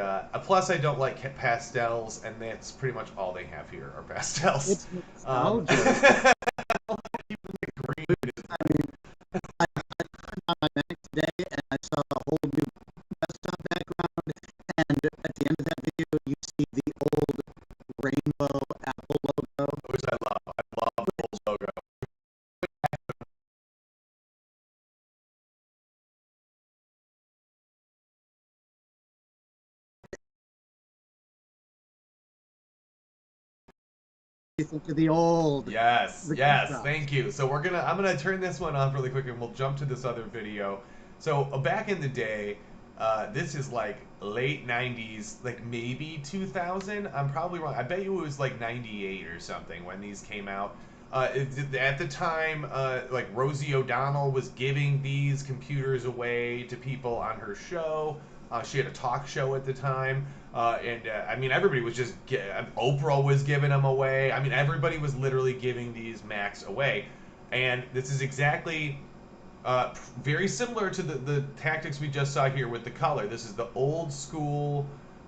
S1: plus, I don't like pastels, and that's pretty much all they have here are pastels.
S2: It's
S1: Um,
S2: nostalgia.
S1: green.
S2: I mean, I turned on my Mac today and I saw a whole new desktop background. And at the end of that video, you see the old rainbow Apple logo.
S1: Which I love. I love the logo.
S2: You think of the old,
S1: Yes,
S2: the
S1: yes,
S2: gumdrops.
S1: thank you. So I'm gonna turn this one off really quick and we'll jump to this other video. So back in the day, this is like late 90s, like maybe 2000. I'm probably wrong. I bet you it was like 98 or something when these came out. At the time, like Rosie O'Donnell was giving these computers away to people on her show. She had a talk show at the time. And I mean, everybody was Oprah was giving them away. I mean, everybody was literally giving these Macs away. And this is exactly very similar to the tactics we just saw here with the color. This is the old school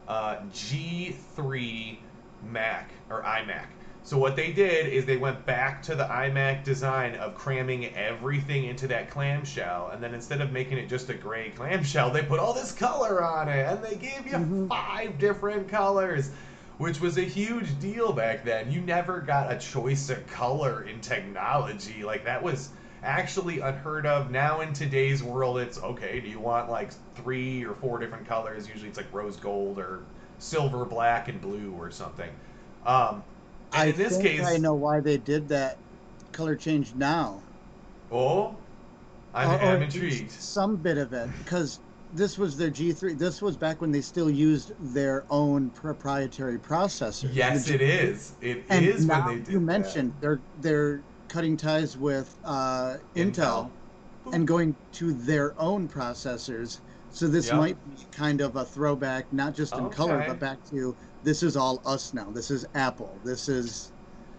S1: G3 Mac or iMac. So what they did is they went back to the iMac design of cramming everything into that clamshell, and then instead of making it just a gray clamshell, they put all this color on it, and they gave you
S2: Hmm.
S1: 5 different colors, which was a huge deal back then. You never got a choice of color in technology. Like that was actually unheard of. Now in today's world, it's okay. Do you want like 3 or 4 different colors? Usually it's like rose gold or silver, black, and blue or something. Um, and
S2: I
S1: in this
S2: think I
S1: case,
S2: know why they did that color change now,
S1: oh,
S2: or
S1: I'm
S2: at least
S1: intrigued.
S2: some bit of it, because this was their G3. This was back when they still used their own proprietary processors, the
S1: Yes, it
S2: G3.
S1: is. It
S2: And
S1: is when
S2: now
S1: they
S2: you
S1: did that.
S2: mentioned they're cutting ties with
S1: Intel.
S2: Intel and going to their own processors. So this
S1: Yep.
S2: might be kind of a throwback, not just in color,
S1: Okay.
S2: but back to this is all us now. This is Apple. This is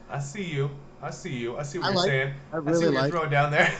S1: I see you. I see you. I see what
S2: I
S1: you're
S2: like.
S1: saying.
S2: I
S1: I see
S2: really
S1: what you're
S2: like.
S1: throwing down there.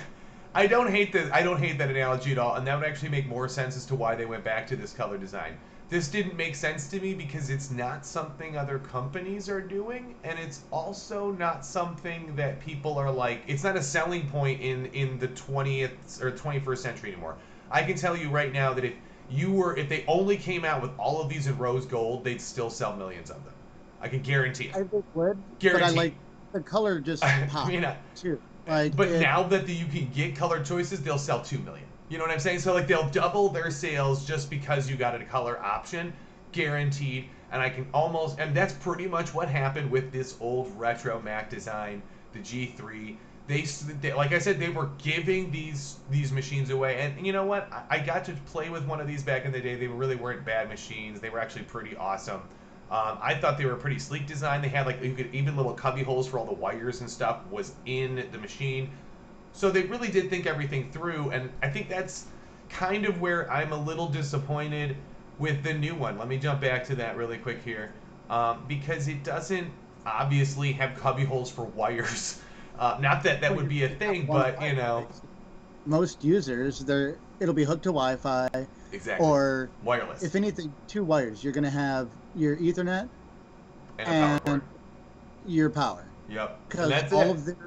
S1: I don't hate this. I don't hate that analogy at all, and that would actually make more sense as to why they went back to this color design. This didn't make sense to me because it's not something other companies are doing, and it's also not something that people are like. It's not a selling point in the 20th or 21st century anymore. I can tell you right now that if they only came out with all of these in rose gold, they'd still sell millions of them. I can guarantee it.
S2: I would, but I
S1: Guarantee.
S2: like the color just
S1: I
S2: pop
S1: mean,
S2: too. Like
S1: but
S2: it.
S1: now that you can get color choices, they'll sell 2 million. You know what I'm saying? So like they'll double their sales just because you got a color option, guaranteed. And I can almost, and that's pretty much what happened with this old retro Mac design, the G3. They like I said, they were giving these machines away, and you know what? I got to play with one of these back in the day. They really weren't bad machines. They were actually pretty awesome. I thought they were a pretty sleek design. They had like you could even little cubby holes for all the wires and stuff was in the machine. So they really did think everything through, and I think that's kind of where I'm a little disappointed with the new one. Let me jump back to that really quick here, because it doesn't obviously have cubby holes for wires. Not that that
S2: Well,
S1: would
S2: you
S1: be a
S2: can have
S1: thing,
S2: one
S1: but you know,
S2: Wi-Fi. Most users, it'll be hooked to Wi-Fi,
S1: exactly,
S2: or
S1: wireless
S2: if anything, two wires. You're going to have your Ethernet
S1: and a power cord.
S2: and your power,
S1: Yep, and
S2: because
S1: that's it.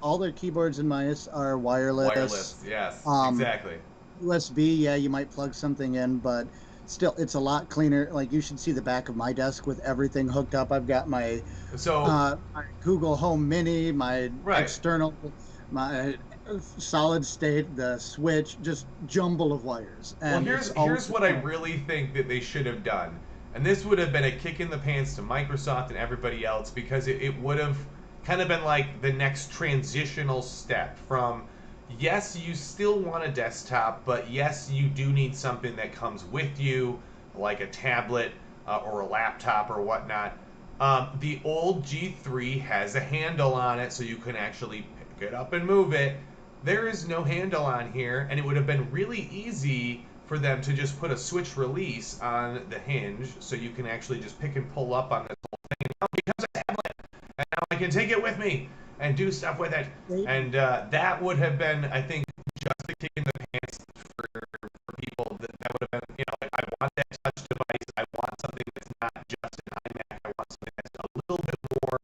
S2: all their keyboards and mice are wireless.
S1: Wireless, yes,
S2: Um,
S1: exactly.
S2: USB, yeah, you might plug something in, but still, it's a lot cleaner. Like you should see the back of my desk with everything hooked up. I've got
S1: So,
S2: my Google Home Mini, my
S1: right.
S2: external, my solid state, the switch, just jumble of wires,
S1: Well,
S2: and it's all
S1: here's what I really think that they should have done, and this would have been a kick in the pants to Microsoft and everybody else because it would have kind of been like the next transitional step from yes, you still want a desktop, but yes, you do need something that comes with you, like a tablet or a laptop or whatnot. The old G3 has a handle on it, so you can actually pick it up and move it. There is no handle on here, and it would have been really easy for them to just put a switch release on the hinge, so you can actually just pick and pull up on this whole thing. And now it becomes a tablet, and now I can take it with me and do stuff with it.
S2: they
S1: And that would have been, I think, just a kick in the pants for people. That would have been, you know, like, I want that touch device. I want something that's not just an iMac. I want something that's a little bit more.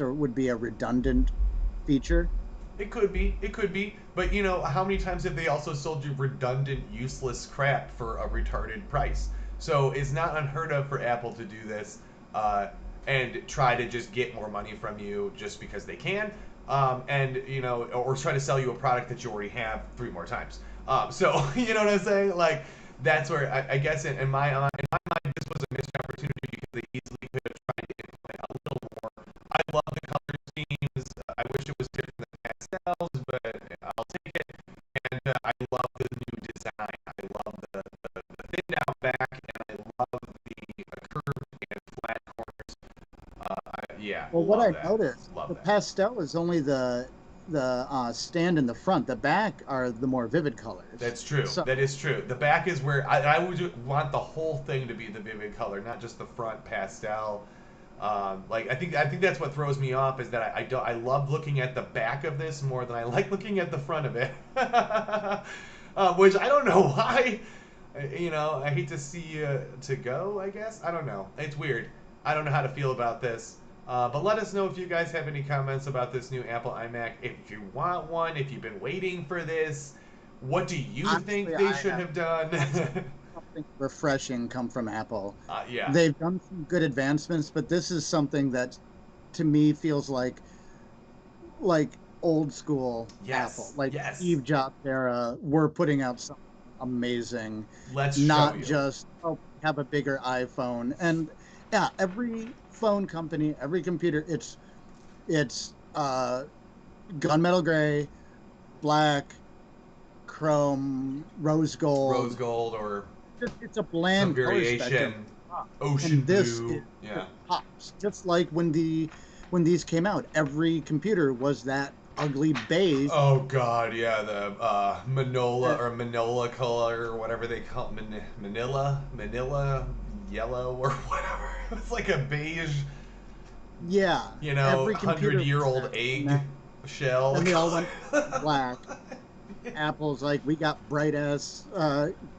S2: would be a redundant feature.
S1: It could be, but you know, how many times have they also sold you redundant, useless crap for a retarded price? So it's not unheard of for Apple to do this uh, and try to just get more money from you just because they can, and you know, or try to sell you a product that you already have three more times. So you know what I'm saying? Like that's where I guess in my mind this was a missed opportunity because they easily could have tried to implement a little more. I love the color schemes. I wish it was different than pastels, but I'll take it. And I love the new design. I love the thin down back, and I love the curved and flat corners. Yeah,
S2: Well, what
S1: love
S2: I
S1: that.
S2: noticed,
S1: Love
S2: the
S1: that.
S2: pastel is only the stand in the front. The back are the more vivid colors.
S1: That's true.
S2: So
S1: That is true. The back is where I would want the whole thing to be the vivid color, not just the front pastel. Like I think that's what throws me off is that I don't I love looking at the back of this more than I like looking at the front of it, which I don't know why. You know, I hate to see you to go. I guess I don't know. It's weird. I don't know how to feel about this. But let us know if you guys have any comments about this new Apple iMac. If you want one, if you've been waiting for this, what do you think
S2: honestly,
S1: they
S2: I
S1: should
S2: have
S1: have done?
S2: something refreshing come from Apple.
S1: Yeah.
S2: They've done some good advancements, but this is something that to me feels like old school Apple,
S1: Yes.
S2: like
S1: Yes.
S2: Steve Jobs era. We're putting out something amazing.
S1: Let's show
S2: Not
S1: you.
S2: just, oh, have a bigger iPhone. And yeah, every phone company, every computer, it's gunmetal gray, black, chrome, rose
S1: Rose
S2: gold.
S1: gold or
S2: It's a
S1: some
S2: bland color spectrum.
S1: variation. Ocean
S2: And this
S1: blue.
S2: is
S1: Yeah.
S2: just pops. Just like when these came out, every computer was that ugly beige.
S1: Oh God, yeah, the Manola
S2: That,
S1: or Manola color or whatever they call it, Manila yellow or whatever. It's like a beige,
S2: yeah, every
S1: hundred
S2: computer
S1: year
S2: was
S1: old
S2: that. And
S1: egg shell
S2: then they all
S1: color.
S2: went black. Apple's like, we got bright ass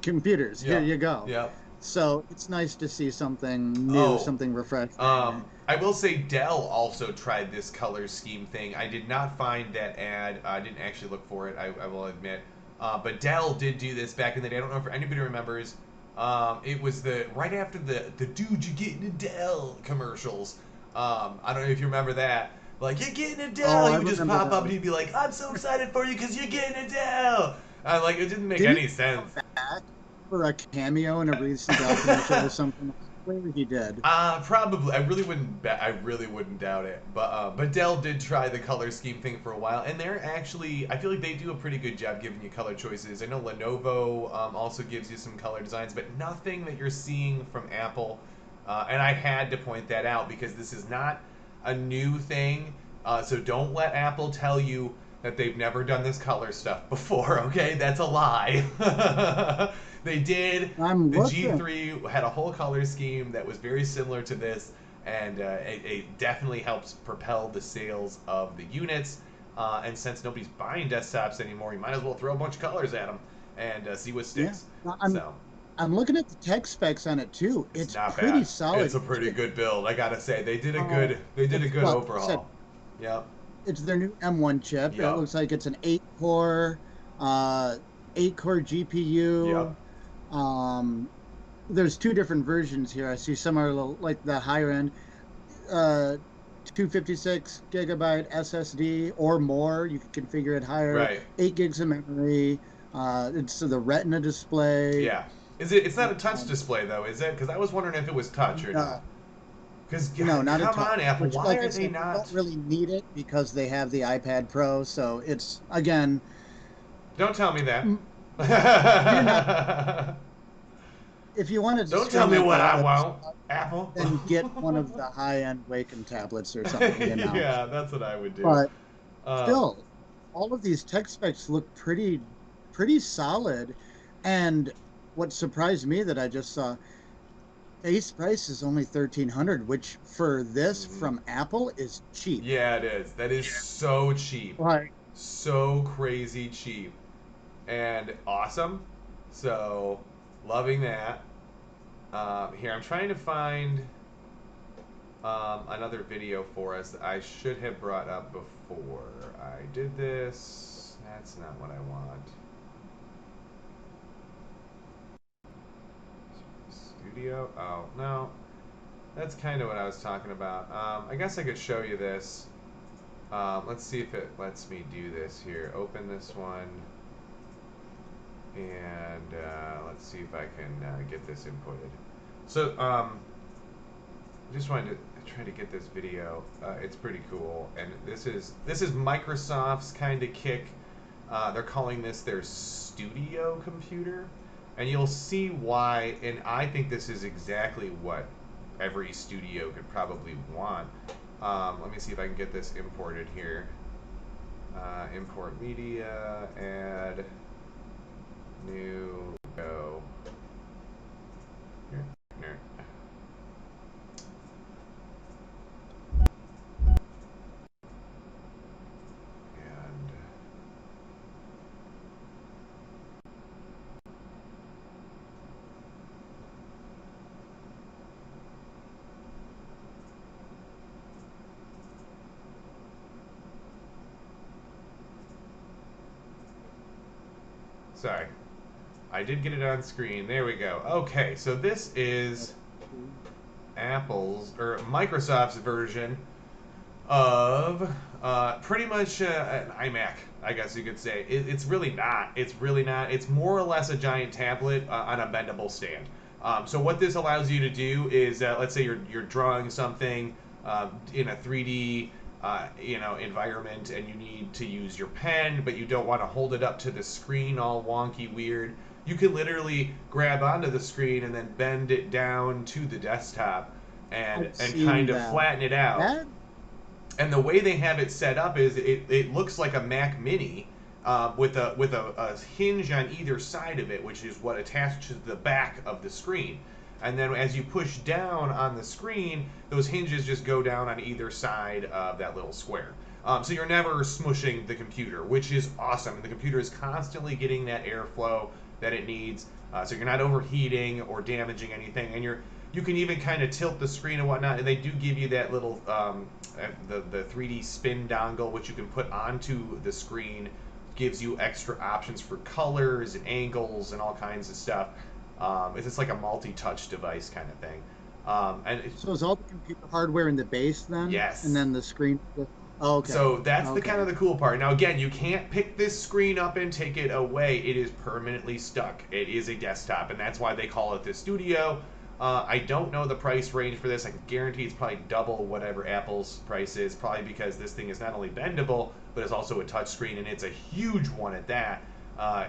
S2: computers. Here
S1: Yeah,
S2: you go.
S1: yeah.
S2: So it's nice to see something new,
S1: Oh,
S2: something refreshing.
S1: I will say Dell also tried this color scheme thing. I did not find that ad. I didn't actually look for it. I will admit. But Dell did do this back in the day. I don't know if anybody remembers. It was the right after the dude you getting a Dell commercials. I don't know if you remember that. Like you're getting a
S2: Oh,
S1: Dell,
S2: I
S1: he would just
S2: remember
S1: pop up
S2: those.
S1: and he'd be like, "I'm so excited for you because you're getting a Dell." Like it didn't make
S2: Didn't
S1: any
S2: he come
S1: sense.
S2: back for a cameo in a recent Dell commercial or something? I swear he did.
S1: Probably. I really wouldn't bet. I really wouldn't doubt it. But Dell did try the color scheme thing for a while, and they're actually. I feel like they do a pretty good job giving you color choices. I know Lenovo also gives you some color designs, but nothing that you're seeing from Apple. And I had to point that out because this is not a new thing. So don't let Apple tell you that they've never done this color stuff before. Okay, that's a lie. They did.
S2: I'm
S1: The
S2: looking.
S1: G3 had a whole color scheme that was very similar to this, and it definitely helps propel the sales of the units. And since nobody's buying desktops anymore, you might as well throw a bunch of colors at them and see what
S2: Yeah.
S1: sticks.
S2: No,
S1: So
S2: I'm looking at the tech specs on it too.
S1: it's
S2: It's
S1: not
S2: pretty
S1: bad.
S2: solid.
S1: It's a pretty good build, I gotta say.
S2: Uh,
S1: They did a
S2: it's
S1: good
S2: well, I said
S1: overhaul. Yep,
S2: it's their new M1 chip. It
S1: yep,
S2: looks like it's an uh, 8 core
S1: yep.
S2: GPU. Um, there's two different versions here. I see some are a little like the higher end, uh, 256 gigabyte SSD or more. You can configure it higher.
S1: Right.
S2: 8 gigs of memory. It's the Retina display.
S1: Yeah. Is it? It's not a touch
S2: Um,
S1: display though, is it? Because I was wondering if it was touch or not.
S2: no,
S1: Because
S2: no, not at
S1: come
S2: all.
S1: on, Apple,
S2: Which,
S1: why
S2: like I
S1: are they
S2: said, you
S1: not?
S2: don't really need it because they have the iPad Pro. So it's again,
S1: Don't tell me that.
S2: m- you're not. If you wanted to
S1: Don't tell me
S2: streamline
S1: what
S2: all
S1: I
S2: this
S1: want, Apple.
S2: then get one of the high-end Wacom tablets or something.
S1: Yeah, that's what I would do.
S2: But
S1: Um,
S2: still, all of these tech specs look pretty solid. And what surprised me that I just saw, base price is only 1,300, which for this
S1: mhm.
S2: from Apple is cheap.
S1: Yeah, it is. That is so cheap.
S2: Like,
S1: So crazy cheap. And awesome. So, loving that. Here, I'm trying to find another video for us that I should have brought up before. I did this. That's not what I want. Studio? Oh, no. That's kind of what I was talking about. I guess I could show you this. Let's see if it lets me do this here. Open this one. And let's see if I can get this inputted. So, I just wanted to try to get this video. It's pretty cool, and this is Microsoft's kind of kick. They're calling this their studio computer, and you'll see why. And I think this is exactly what every studio could probably want. Let me see if I can get this imported here. Import media, add, new, go. Here, here. And sorry, I did get it on screen. There we go. Okay, so this is Apple's or Microsoft's version of pretty much an iMac. I guess you could say. It's really not. It's really not. It's more or less a giant tablet on a bendable stand. So what this allows you to do is, let's say you're drawing something in a 3D environment, and you need to use your pen, but you don't want to hold it up to the screen all wonky weird. You can literally grab onto the screen and then bend it down to the desktop and kind of flatten it out. And the way they have it set up is it looks like a Mac Mini with a hinge on either side of it, which is what attaches to the back of the screen. And then as you push down on the screen, those hinges just go down on either side of that little square. So you're never smushing the computer, which is awesome. And the computer is constantly getting that airflow that it needs, so you're not overheating or damaging anything. And you can even kind of tilt the screen and whatnot. And they do give you that little the 3D spin dongle, which you can put onto the screen. Gives you extra options for colors and angles and all kinds of stuff. It's just like a multi-touch device kind of thing.
S2: So is all the computer hardware in the base then?
S1: Yes.
S2: And then the screen. Oh, okay.
S1: So that's the kind of the cool part. Now again, you can't pick this screen up and take it away. It is permanently stuck. It is a desktop, and that's why they call it the Studio. I don't know the price range for this. I can guarantee it's probably double whatever Apple's price is, probably because this thing is not only bendable, but it's also a touch screen, and it's a huge one at that.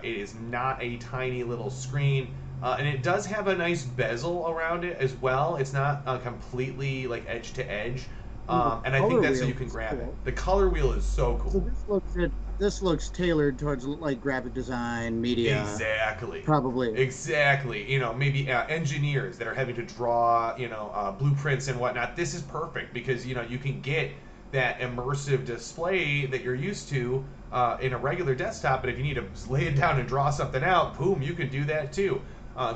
S1: It is not a tiny little screen. And it does have a nice bezel around it as well. It's not completely like edge to edge. And I think that's so you can grab it. The color wheel is so cool.
S2: So this looks tailored towards like graphic design, media.
S1: Exactly.
S2: Probably.
S1: Exactly. Maybe engineers that are having to draw, blueprints and whatnot. This is perfect because, you can get that immersive display that you're used to in a regular desktop. But if you need to lay it down and draw something out, boom, you can do that too.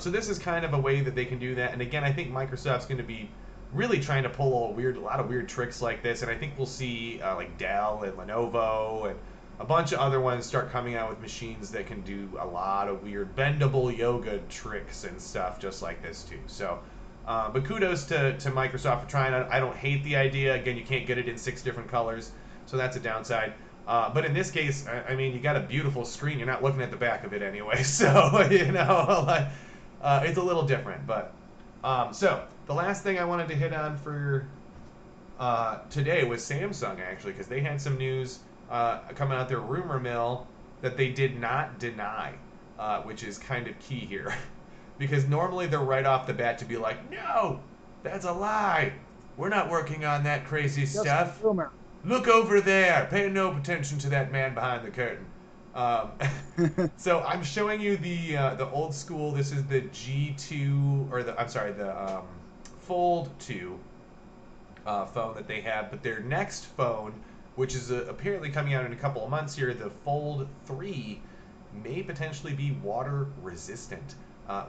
S1: So this is kind of a way that they can do that. And again, I think Microsoft's going to be really trying to pull a lot of weird tricks like this. And I think we'll see like Dell and Lenovo and a bunch of other ones start coming out with machines that can do a lot of weird bendable yoga tricks and stuff just like this too. So, but kudos to Microsoft for trying it. I don't hate the idea. Again, you can't get it in 6 different colors, so that's a downside. But in this case, I mean, you got a beautiful screen. You're not looking at the back of it anyway, so it's a little different. But so the last thing I wanted to hit on for today was Samsung, actually, because they had some news coming out their rumor mill that they did not deny, which is kind of key here. Because normally they're right off the bat to be like, no, that's a lie. We're not working on that crazy stuff.
S2: Rumor.
S1: Look over there. Pay no attention to that man behind the curtain. So I'm showing you the old school. This is the G2 or the Fold 2 phone that they have. But their next phone, which is apparently coming out in a couple of months here, the Fold 3, may potentially be water resistant.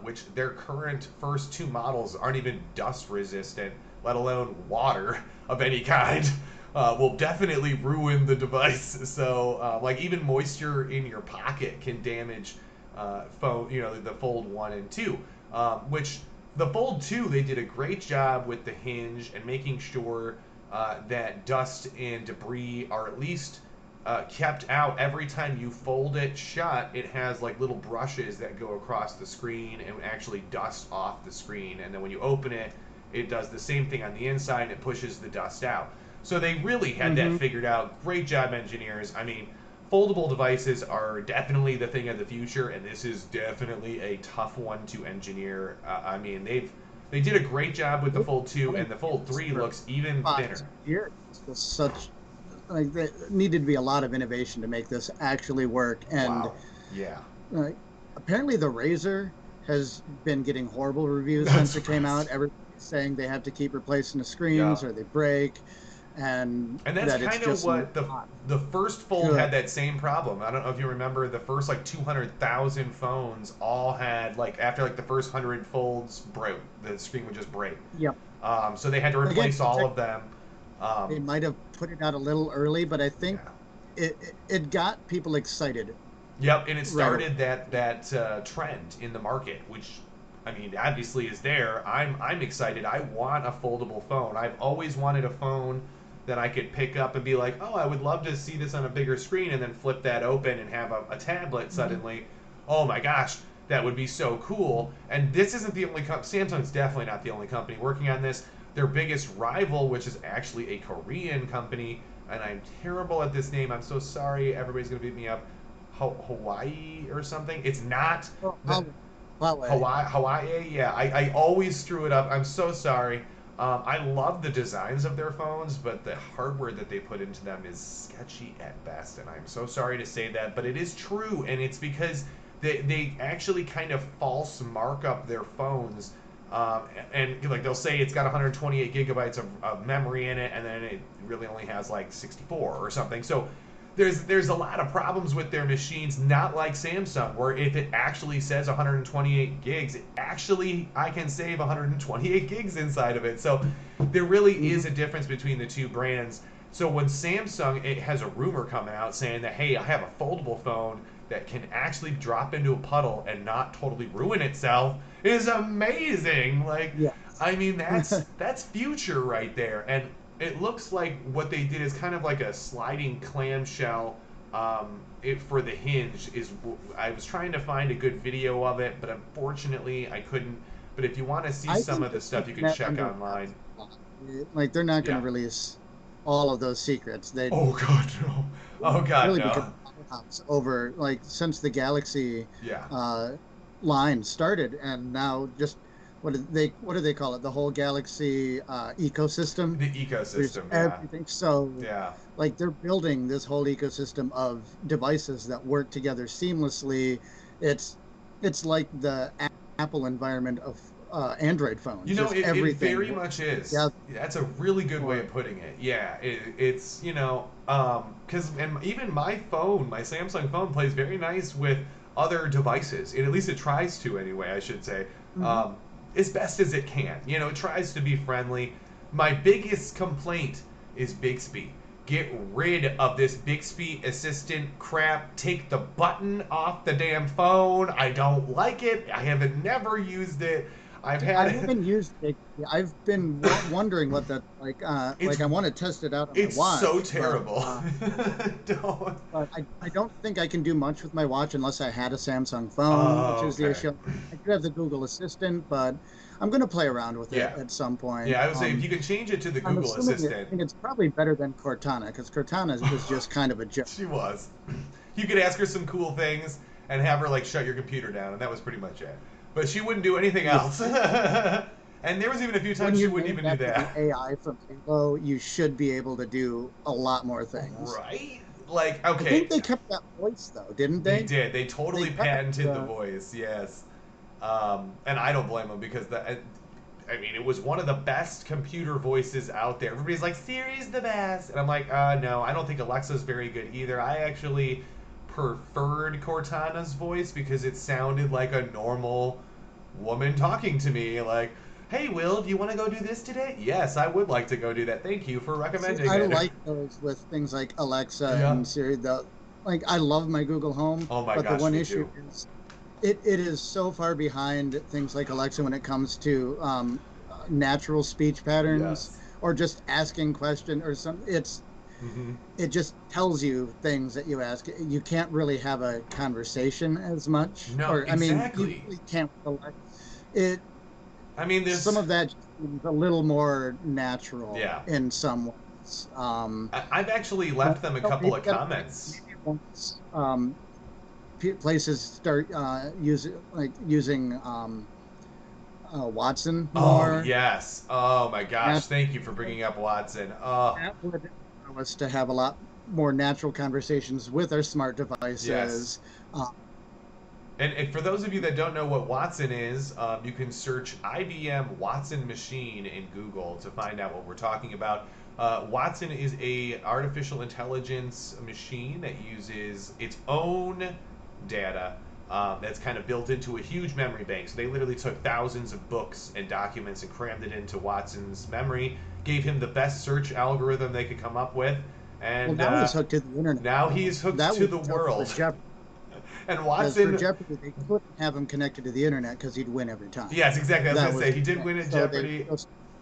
S1: Which their current first 2 models aren't even dust resistant, let alone water of any kind. Will definitely ruin the device. So, like even moisture in your pocket can damage phone. The Fold 1 and 2. Which the Fold 2, they did a great job with the hinge and making sure that dust and debris are at least kept out. Every time you fold it shut, it has like little brushes that go across the screen and actually dust off the screen. And then when you open it, it does the same thing on the inside and it pushes the dust out. So they really had that figured out. Great job, engineers. I mean, foldable devices are definitely the thing of the future, and this is definitely a tough one to engineer. I mean, they did a great job with the Fold 2, and the Fold 3 looks even thinner.
S2: Here, there needed to be a lot of innovation to make this actually work. And
S1: wow. Yeah.
S2: Apparently the Razer has been getting horrible reviews since it came out. Everybody's saying they have to keep replacing the screens or they break. And
S1: that's kind of what the first Fold had that same problem. I don't know if you remember the first like 200,000 phones all had after the first 100 folds broke, the screen would just break.
S2: Yep.
S1: So they had to replace all of them.
S2: They might have put it out a little early, but I think it got people excited.
S1: Yep, and it started that trend in the market, which I mean obviously is there. I'm excited. I want a foldable phone. I've always wanted a phone that I could pick up and be like, oh, I would love to see this on a bigger screen, and then flip that open and have a tablet suddenly. Oh my gosh, that would be so cool. And this isn't the only Samsung's definitely not the only company working on this. Their biggest rival, which is actually a Korean company, and I'm terrible at this name. I'm so sorry. Everybody's gonna beat me up. Hawaii or something. It's not. Hawaii. Yeah, I always screw it up. I'm so sorry. I love the designs of their phones, but the hardware that they put into them is sketchy at best, and I'm so sorry to say that, but it is true, and it's because they actually kind of false mark up their phones, and like they'll say it's got 128 gigabytes of memory in it, and then it really only has like 64 or something. So there's a lot of problems with their machines, not like Samsung, where if it actually says 128 gigs, I can save 128 gigs inside of it. So there really is a difference between the two brands. So when Samsung, it has a rumor coming out saying that, hey, I have a foldable phone that can actually drop into a puddle and not totally ruin itself, is amazing. Like,
S2: Yes.
S1: I mean, that's future right there. And it looks like what they did is kind of like a sliding clamshell. For the hinge is. I was trying to find a good video of it, but unfortunately I couldn't. But if you want to see some of the stuff, you can check online.
S2: Like, they're not going to release all of those secrets. They
S1: Oh God, no. Oh God,
S2: really
S1: no.
S2: become over, like, since the Galaxy
S1: Yeah.
S2: line started, and now just what do they call it? The whole Galaxy ecosystem.
S1: The
S2: There's
S1: ecosystem. Yeah.
S2: everything. So,
S1: Yeah.
S2: like, they're building this whole ecosystem of devices that work together seamlessly. It's like the Apple environment of Android phones.
S1: You know,
S2: Just
S1: it
S2: everything
S1: very much is.
S2: Yeah.
S1: That's a really good way of putting it. Yeah, it's, because and even my phone, my Samsung phone, plays very nice with other devices. At least it tries to, anyway, I should say. As best as it can. It tries to be friendly. My biggest complaint is Bixby. Get rid of this Bixby assistant crap. Take the button off the damn phone. I don't like it. I haven't never used it. I
S2: haven't used it. I've been wondering what that like. Like, I want to test it out on my watch.
S1: It's so terrible.
S2: Don't. But I don't think I can do much with my watch unless I had a Samsung phone, which is the issue. I do have the Google Assistant, but I'm going to play around with it at some point.
S1: Yeah, I would say if you can change it to the Google Assistant.
S2: I think it's probably better than Cortana, because Cortana is just kind of a joke.
S1: She was. You could ask her some cool things and have her like shut your computer down, and that was pretty much it. But she wouldn't do anything else. And there was even a few times she wouldn't even do that.
S2: The AI from Halo, you should be able to do a lot more things.
S1: Right? Like, okay.
S2: I think they kept that voice, though, didn't they?
S1: They did. They totally patented the voice, yes. And I don't blame them, because it was one of the best computer voices out there. Everybody's like, Siri's the best. And I'm like, no, I don't think Alexa's very good either. I actually preferred Cortana's voice because it sounded like a normal woman talking to me, like, hey, Will, do you want to go do this today? Yes, I would like to go do that. Thank you for recommending it.
S2: I like those with things like Alexa and Siri. Like, I love my Google Home.
S1: Oh my
S2: gosh,
S1: but
S2: the one issue is it is so far behind things like Alexa when it comes to natural speech patterns or just asking questions or something. It just tells you things that you ask. You can't really have a conversation as much.
S1: No, exactly.
S2: You really can't.
S1: There's
S2: some of that seems a little more natural in some ways.
S1: I've actually left them a couple of comments.
S2: Once places start using Watson more.
S1: Oh, yes. Oh, my gosh. Thank you for bringing up Watson. Oh.
S2: That would allow us to have a lot more natural conversations with our smart devices.
S1: Yes. And for those of you that don't know what Watson is, you can search IBM Watson machine in Google to find out what we're talking about. Watson is a artificial intelligence machine that uses its own data that's kind of built into a huge memory bank. So they literally took thousands of books and documents and crammed it into Watson's memory, gave him the best search algorithm they could come up with. And
S2: now he's hooked to the internet.
S1: Now he's hooked to the world. And Watson,
S2: for Jeopardy, they couldn't have him connected to the internet because he'd win every time.
S1: Yes, exactly. I was going to say, he did win at Jeopardy.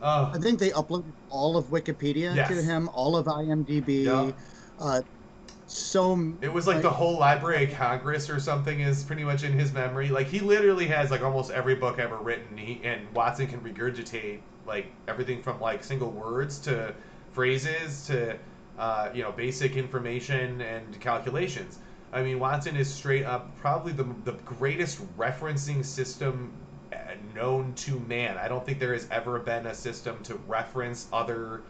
S1: Oh,
S2: I think they uploaded all of Wikipedia to
S1: yes.
S2: him, all of
S1: Yep.
S2: IMDb. Uh, so
S1: It was like
S2: like
S1: the whole Library of Congress or something is pretty much in his memory. Like he literally has like almost every book ever written. And Watson can regurgitate like everything from like single words to phrases to basic information and calculations. I mean, Watson is straight up probably the greatest referencing system known to man. I don't think there has ever been a system to reference other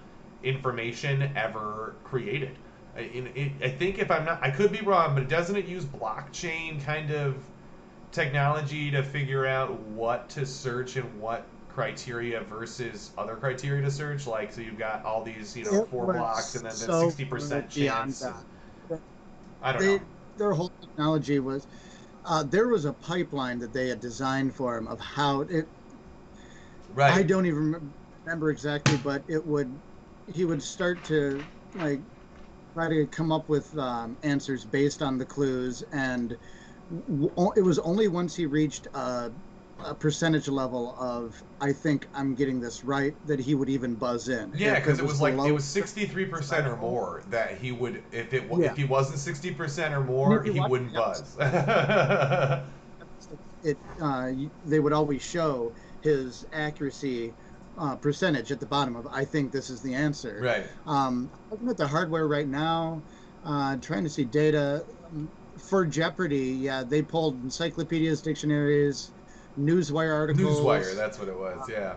S1: information ever created. I think if I'm not, I could be wrong, but doesn't it use blockchain kind of technology to figure out what to search and what criteria versus other criteria to search? Like, so you've got all these,
S2: it
S1: four blocks
S2: was
S1: and then the
S2: so
S1: sixty
S2: far
S1: percent
S2: beyond
S1: chance. And
S2: that.
S1: I don't know.
S2: They their whole technology was there was a pipeline that they had designed for him of how it. I
S1: Right.
S2: don't even remember exactly, but it would he would start to like try to come up with answers based on the clues, and it was only once he reached a percentage level of I think I'm getting this right that he would even buzz in.
S1: Yeah,
S2: If
S1: because
S2: it
S1: it
S2: was
S1: was like it
S2: below
S1: was 63% or
S2: threshold,
S1: more that he would if
S2: yeah.
S1: he wasn't 60% or
S2: And
S1: more
S2: if you
S1: he
S2: watch
S1: wouldn't
S2: the
S1: buzz.
S2: episodes, they would always show his accuracy percentage at the bottom of I think this is the answer.
S1: Right.
S2: Looking at the hardware right now, trying to see data for Jeopardy. Yeah, they pulled encyclopedias, dictionaries, newswire
S1: Newswire,
S2: articles,
S1: that's what it was.
S2: uh,
S1: Yeah.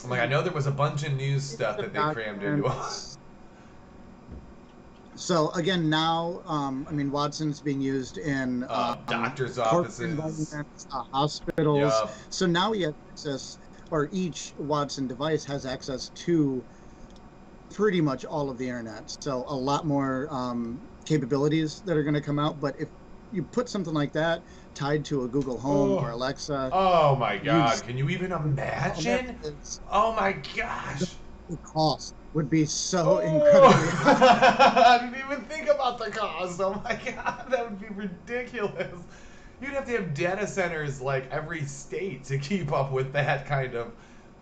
S1: I'm like, I
S2: and
S1: know there was a bunch of news stuff
S2: of
S1: that they crammed into it.
S2: documents. So again, now, I mean, Watson's being used in
S1: Doctors'
S2: corporate
S1: offices.
S2: environments, hospitals.
S1: Yup.
S2: So now we have access, or each Watson device has access to pretty much all of the internet. So a lot more capabilities that are going to come out. But if you put something like that tied to a Google Home or
S1: Oh.
S2: Alexa,
S1: Oh my
S2: you
S1: God. Can you even
S2: all that
S1: imagine?
S2: is
S1: Oh my
S2: the,
S1: gosh.
S2: the cost would be so incredibly
S1: Oh,
S2: high.
S1: I didn't even think about the cost. Oh my God, that would be ridiculous. You'd have to have data centers like every state to keep up with that kind of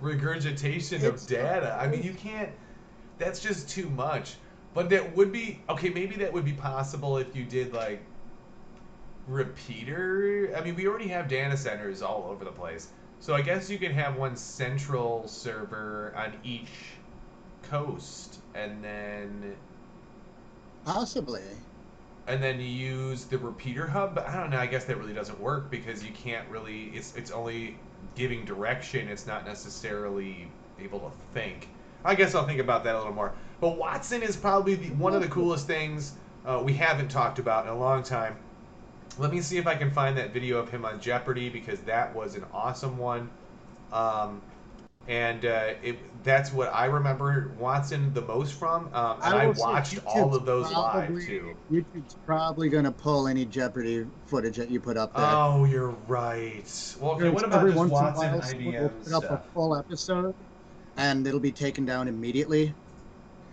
S1: regurgitation of
S2: It's
S1: data. I mean, you
S2: crazy.
S1: can't. That's just too much. But that would be okay. Maybe that would be possible if you did like repeater. I mean, we already have data centers all over the place. So I guess you can have one central server on each coast,
S2: Possibly.
S1: and then you use the repeater hub. But I don't know. I guess that really doesn't work because you can't really. It's only giving direction. It's not necessarily able to think. I guess I'll think about that a little more. But Watson is probably one of the coolest things we haven't talked about in a long time. Let me see if I can find that video of him on Jeopardy because that was an awesome one. Um, and that's what I remember Watson the most from. And
S2: I
S1: I
S2: will say
S1: watched all of those live too.
S2: YouTube's probably going to pull any Jeopardy footage that you put up there.
S1: Oh, you're right. Well, okay, what about
S2: Every
S1: just
S2: once in a
S1: Watson
S2: while, someone will
S1: IBM
S2: put up a
S1: stuff?
S2: full episode, and it'll be taken down immediately.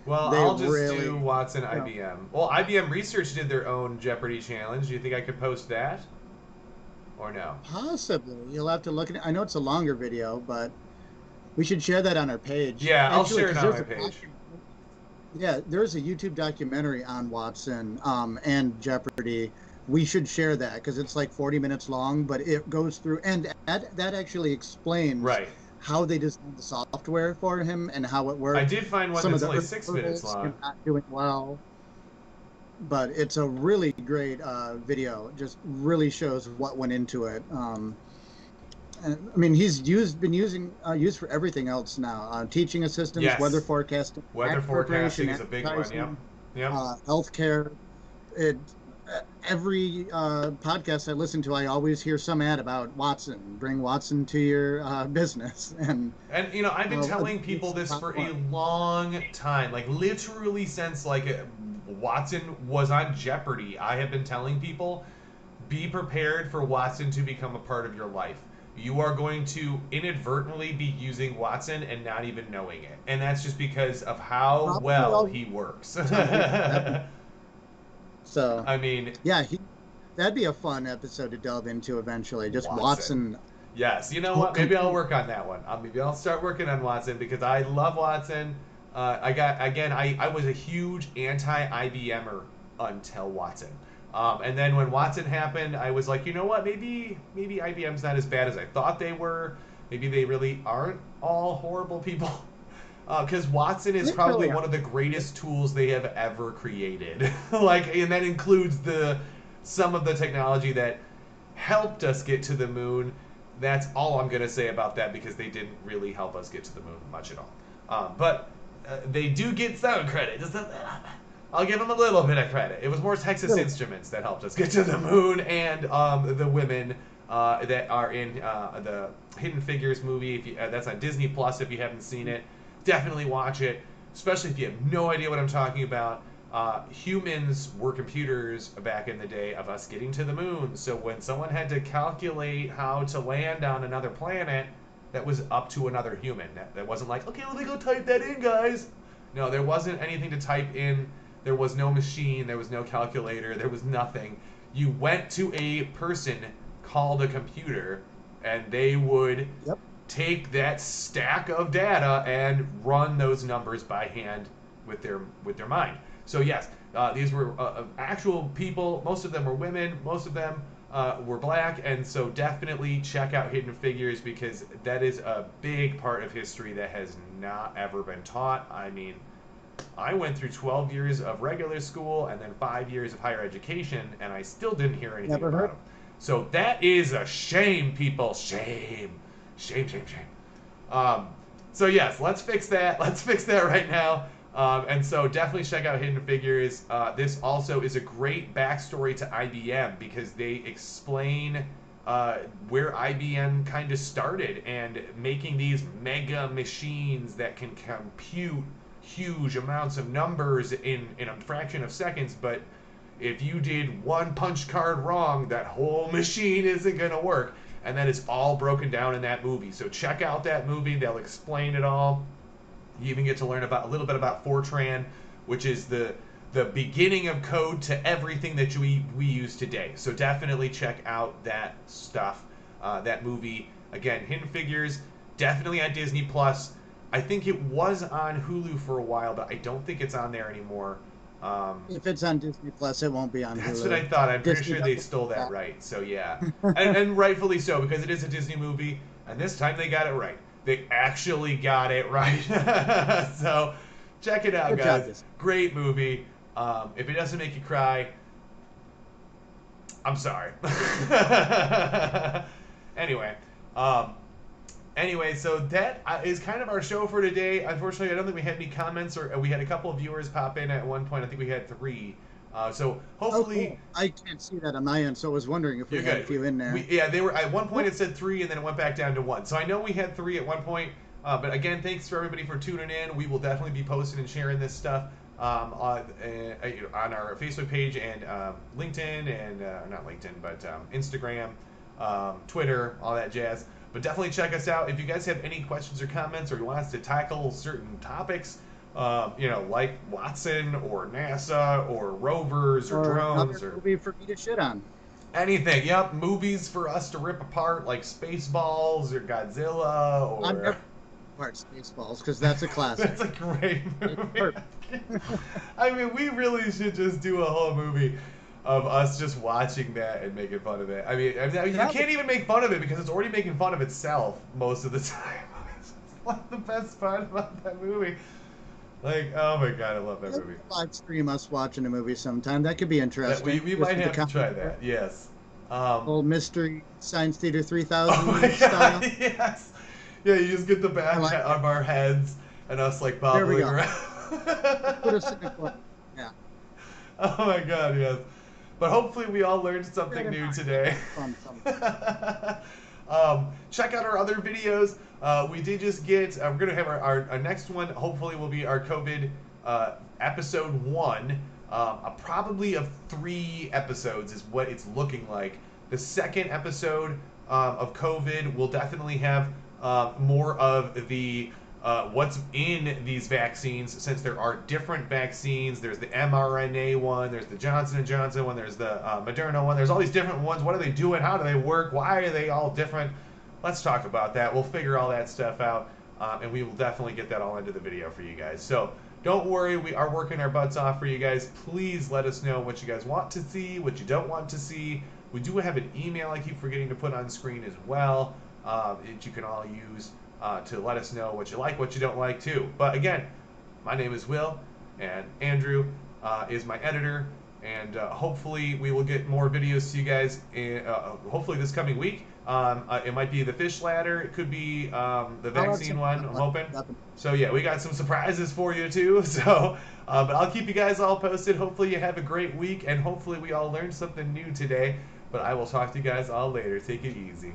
S1: Well,
S2: They
S1: I'll just do
S2: really,
S1: Watson
S2: you know,
S1: IBM. Well, IBM Research did their own Jeopardy challenge. Do you think I could post that? Or no?
S2: possibly you'll have to look at it. I know it's a longer video, but we should share that on our page.
S1: Yeah, I'll
S2: Actually,
S1: share it
S2: because
S1: on
S2: there's
S1: my
S2: a
S1: page.
S2: yeah, there's a YouTube documentary on Watson and Jeopardy. We should share that because it's like 40 minutes long, but it goes through and that actually explains
S1: Right.
S2: how they designed the software for him and how it
S1: I
S2: worked.
S1: did find one
S2: Some of
S1: that's
S2: the
S1: only
S2: early
S1: 6 minutes
S2: hurdles, him
S1: long.
S2: not doing well, but it's a really great video. It just really shows what went into it. And, I mean, been used for everything else now: teaching assistants, weather
S1: Yes.
S2: forecasting,
S1: Weather
S2: act preparation,
S1: forecasting is a big one. Yep.
S2: advertising,
S1: Yep.
S2: healthcare. It every podcast I listen to, I always hear some ad about Watson. Bring Watson to your business, and
S1: And I've been telling
S2: it's
S1: people
S2: the
S1: this
S2: top
S1: for a
S2: one.
S1: long time, like literally since like Watson was on Jeopardy. I have been telling people, be prepared for Watson to become a part of your life. You are going to inadvertently be using Watson and not even knowing it, and that's just because of how
S2: Probably
S1: well
S2: all
S1: he works.
S2: time. So
S1: I mean,
S2: yeah, that'd be a fun episode to delve into eventually. Just
S1: Watson.
S2: Watson
S1: Yes, you know
S2: Oh,
S1: what? Maybe I'll
S2: complete.
S1: work on that one. Maybe I'll start working on Watson because I love Watson. I was a huge anti-IBMer until Watson. And then when Watson happened, I was like, you know what? Maybe IBM's not as bad as I thought they were. Maybe they really aren't all horrible people. Because Watson is
S2: They
S1: probably
S2: really
S1: one
S2: are.
S1: of the greatest tools they have ever created. Like, and that includes the some of the technology that helped us get to the moon. That's all I'm gonna say about that because they didn't really help us get to the moon much at all. But they do get some credit. I'll give them a little bit of credit. It was more Texas
S2: Really.
S1: Instruments that helped us get to the moon, and the women that are in the Hidden Figures movie. If you, that's on Disney Plus. If you haven't seen it, definitely watch it. Especially if you have no idea what I'm talking about. Humans were computers back in the day of us getting to the moon. So when someone had to calculate how to land on another planet, that was up to another human. That wasn't like, okay, let me go type that in, guys. No, there wasn't anything to type in. There was no machine. There was no calculator. There was nothing. You went to a person called a computer, and they would
S2: Yep.
S1: take that stack of data and run those numbers by hand with their mind. So yes, these were actual people. Most of them were women. Most of them were black, and so definitely check out Hidden Figures because that is a big part of history that has not ever been taught. I mean, I went through 12 years of regular school and then 5 years of higher education, and I still didn't hear anything
S2: Never
S1: about
S2: heard.
S1: them. So that is a shame, people. Shame. Shame, shame, shame. Um, so yes, let's fix that. Let's fix that right now. And so definitely check out Hidden Figures. This also is a great backstory to IBM because they explain where IBM kind of started and making these mega machines that can compute huge amounts of numbers in a fraction of seconds. But if you did one punch card wrong, that whole machine isn't going to work. And that is all broken down in that movie. So check out that movie. They'll explain it all. You even get to learn about a little bit about Fortran, which is the beginning of code to everything that we use today. So definitely check out that stuff, that movie. Again, Hidden Figures, definitely on Disney Plus. I think it was on Hulu for a while, but I don't think it's on there anymore. Um,
S2: If it's on Disney Plus, it won't be on
S1: that's what I
S2: Hulu.
S1: thought. I'm pretty
S2: Disney
S1: sure they
S2: doesn't
S1: stole
S2: do
S1: that
S2: that.
S1: right. So yeah, and rightfully so because it is a Disney movie, and this time they got it right. They actually got it right. So check it out,
S2: Good job,
S1: guys.
S2: Disney.
S1: Great movie. If it doesn't make you cry, I'm sorry. Anyway, um, so that is kind of our show for today. Unfortunately, I don't think we had any comments, or we had a couple of viewers pop in at one point. I think we had three. So
S2: Oh,
S1: hopefully
S2: cool. I can't see that on my end, so I was wondering if
S1: you're
S2: we had a
S1: good.
S2: few in there.
S1: Yeah, they were at one point.
S2: Cool.
S1: It said three, and then it went back down to one. So I know we had three at one point. But again, thanks for everybody for tuning in. We will definitely be posting and sharing this stuff on our Facebook page and LinkedIn and not LinkedIn, but Instagram, Twitter, all that jazz. But definitely check us out. If you guys have any questions or comments, or you want us to tackle certain topics, like Watson or NASA or rovers or
S2: Or
S1: drones
S2: another
S1: or
S2: movie for me to shit on.
S1: anything. Yep, movies for us to rip apart like Spaceballs or Godzilla
S2: I'm
S1: or
S2: never part Spaceballs because that's a classic.
S1: that's a great
S2: It's
S1: movie.
S2: perfect.
S1: I mean, we really should just do a whole movie of us just watching that and making fun of it. I mean, you can't even make fun of it because it's already making fun of itself most of the time. It's like the best part about that movie. Like, oh my god, I love that movie.
S2: Live stream us watching a movie sometime. That could be
S1: That we,
S2: interesting.
S1: we
S2: Just
S1: might
S2: with the
S1: have to try
S2: commentary.
S1: that. Yes.
S2: Old Mystery Science Theater
S1: Oh my
S2: 3000
S1: god,
S2: style.
S1: yes. Yeah, you just get the back
S2: I like
S1: of our heads and us like
S2: There we
S1: bobbling
S2: go.
S1: around.
S2: Put us in the corner. Yeah.
S1: Oh my god, yes. But hopefully we all learned
S2: Keep
S1: something
S2: that in
S1: new
S2: mind.
S1: today.
S2: Fun sometime.
S1: Check out our other videos. We did just get, we're going to have our next one, hopefully will be our COVID episode 1. Probably of 3 episodes is what it's looking like. The second episode of COVID will definitely have more of the what's in these vaccines, since there are different vaccines. There's the mRNA one, there's the Johnson & Johnson one, there's the Moderna one. There's all these different ones. What are they doing? How do they work? Why are they all different? let's talk about that. We'll figure all that stuff out, and we will definitely get that all into the video for you guys. So don't worry, we are working our butts off for you guys. Please let us know what you guys want to see, what you don't want to see. We do have an email I keep forgetting to put on screen as well, that you can all use to let us know what you like, what you don't like too. But again, my name is Will, and Andrew is my editor, and hopefully we will get more videos to you guys hopefully this coming week. It might be the fish ladder, it could be the vaccine one, I'm hoping. So yeah, we got some surprises for you too. So but I'll keep you guys all posted. Hopefully you have a great week, and hopefully we all learned something new today. But I will talk to you guys all later. Take it easy.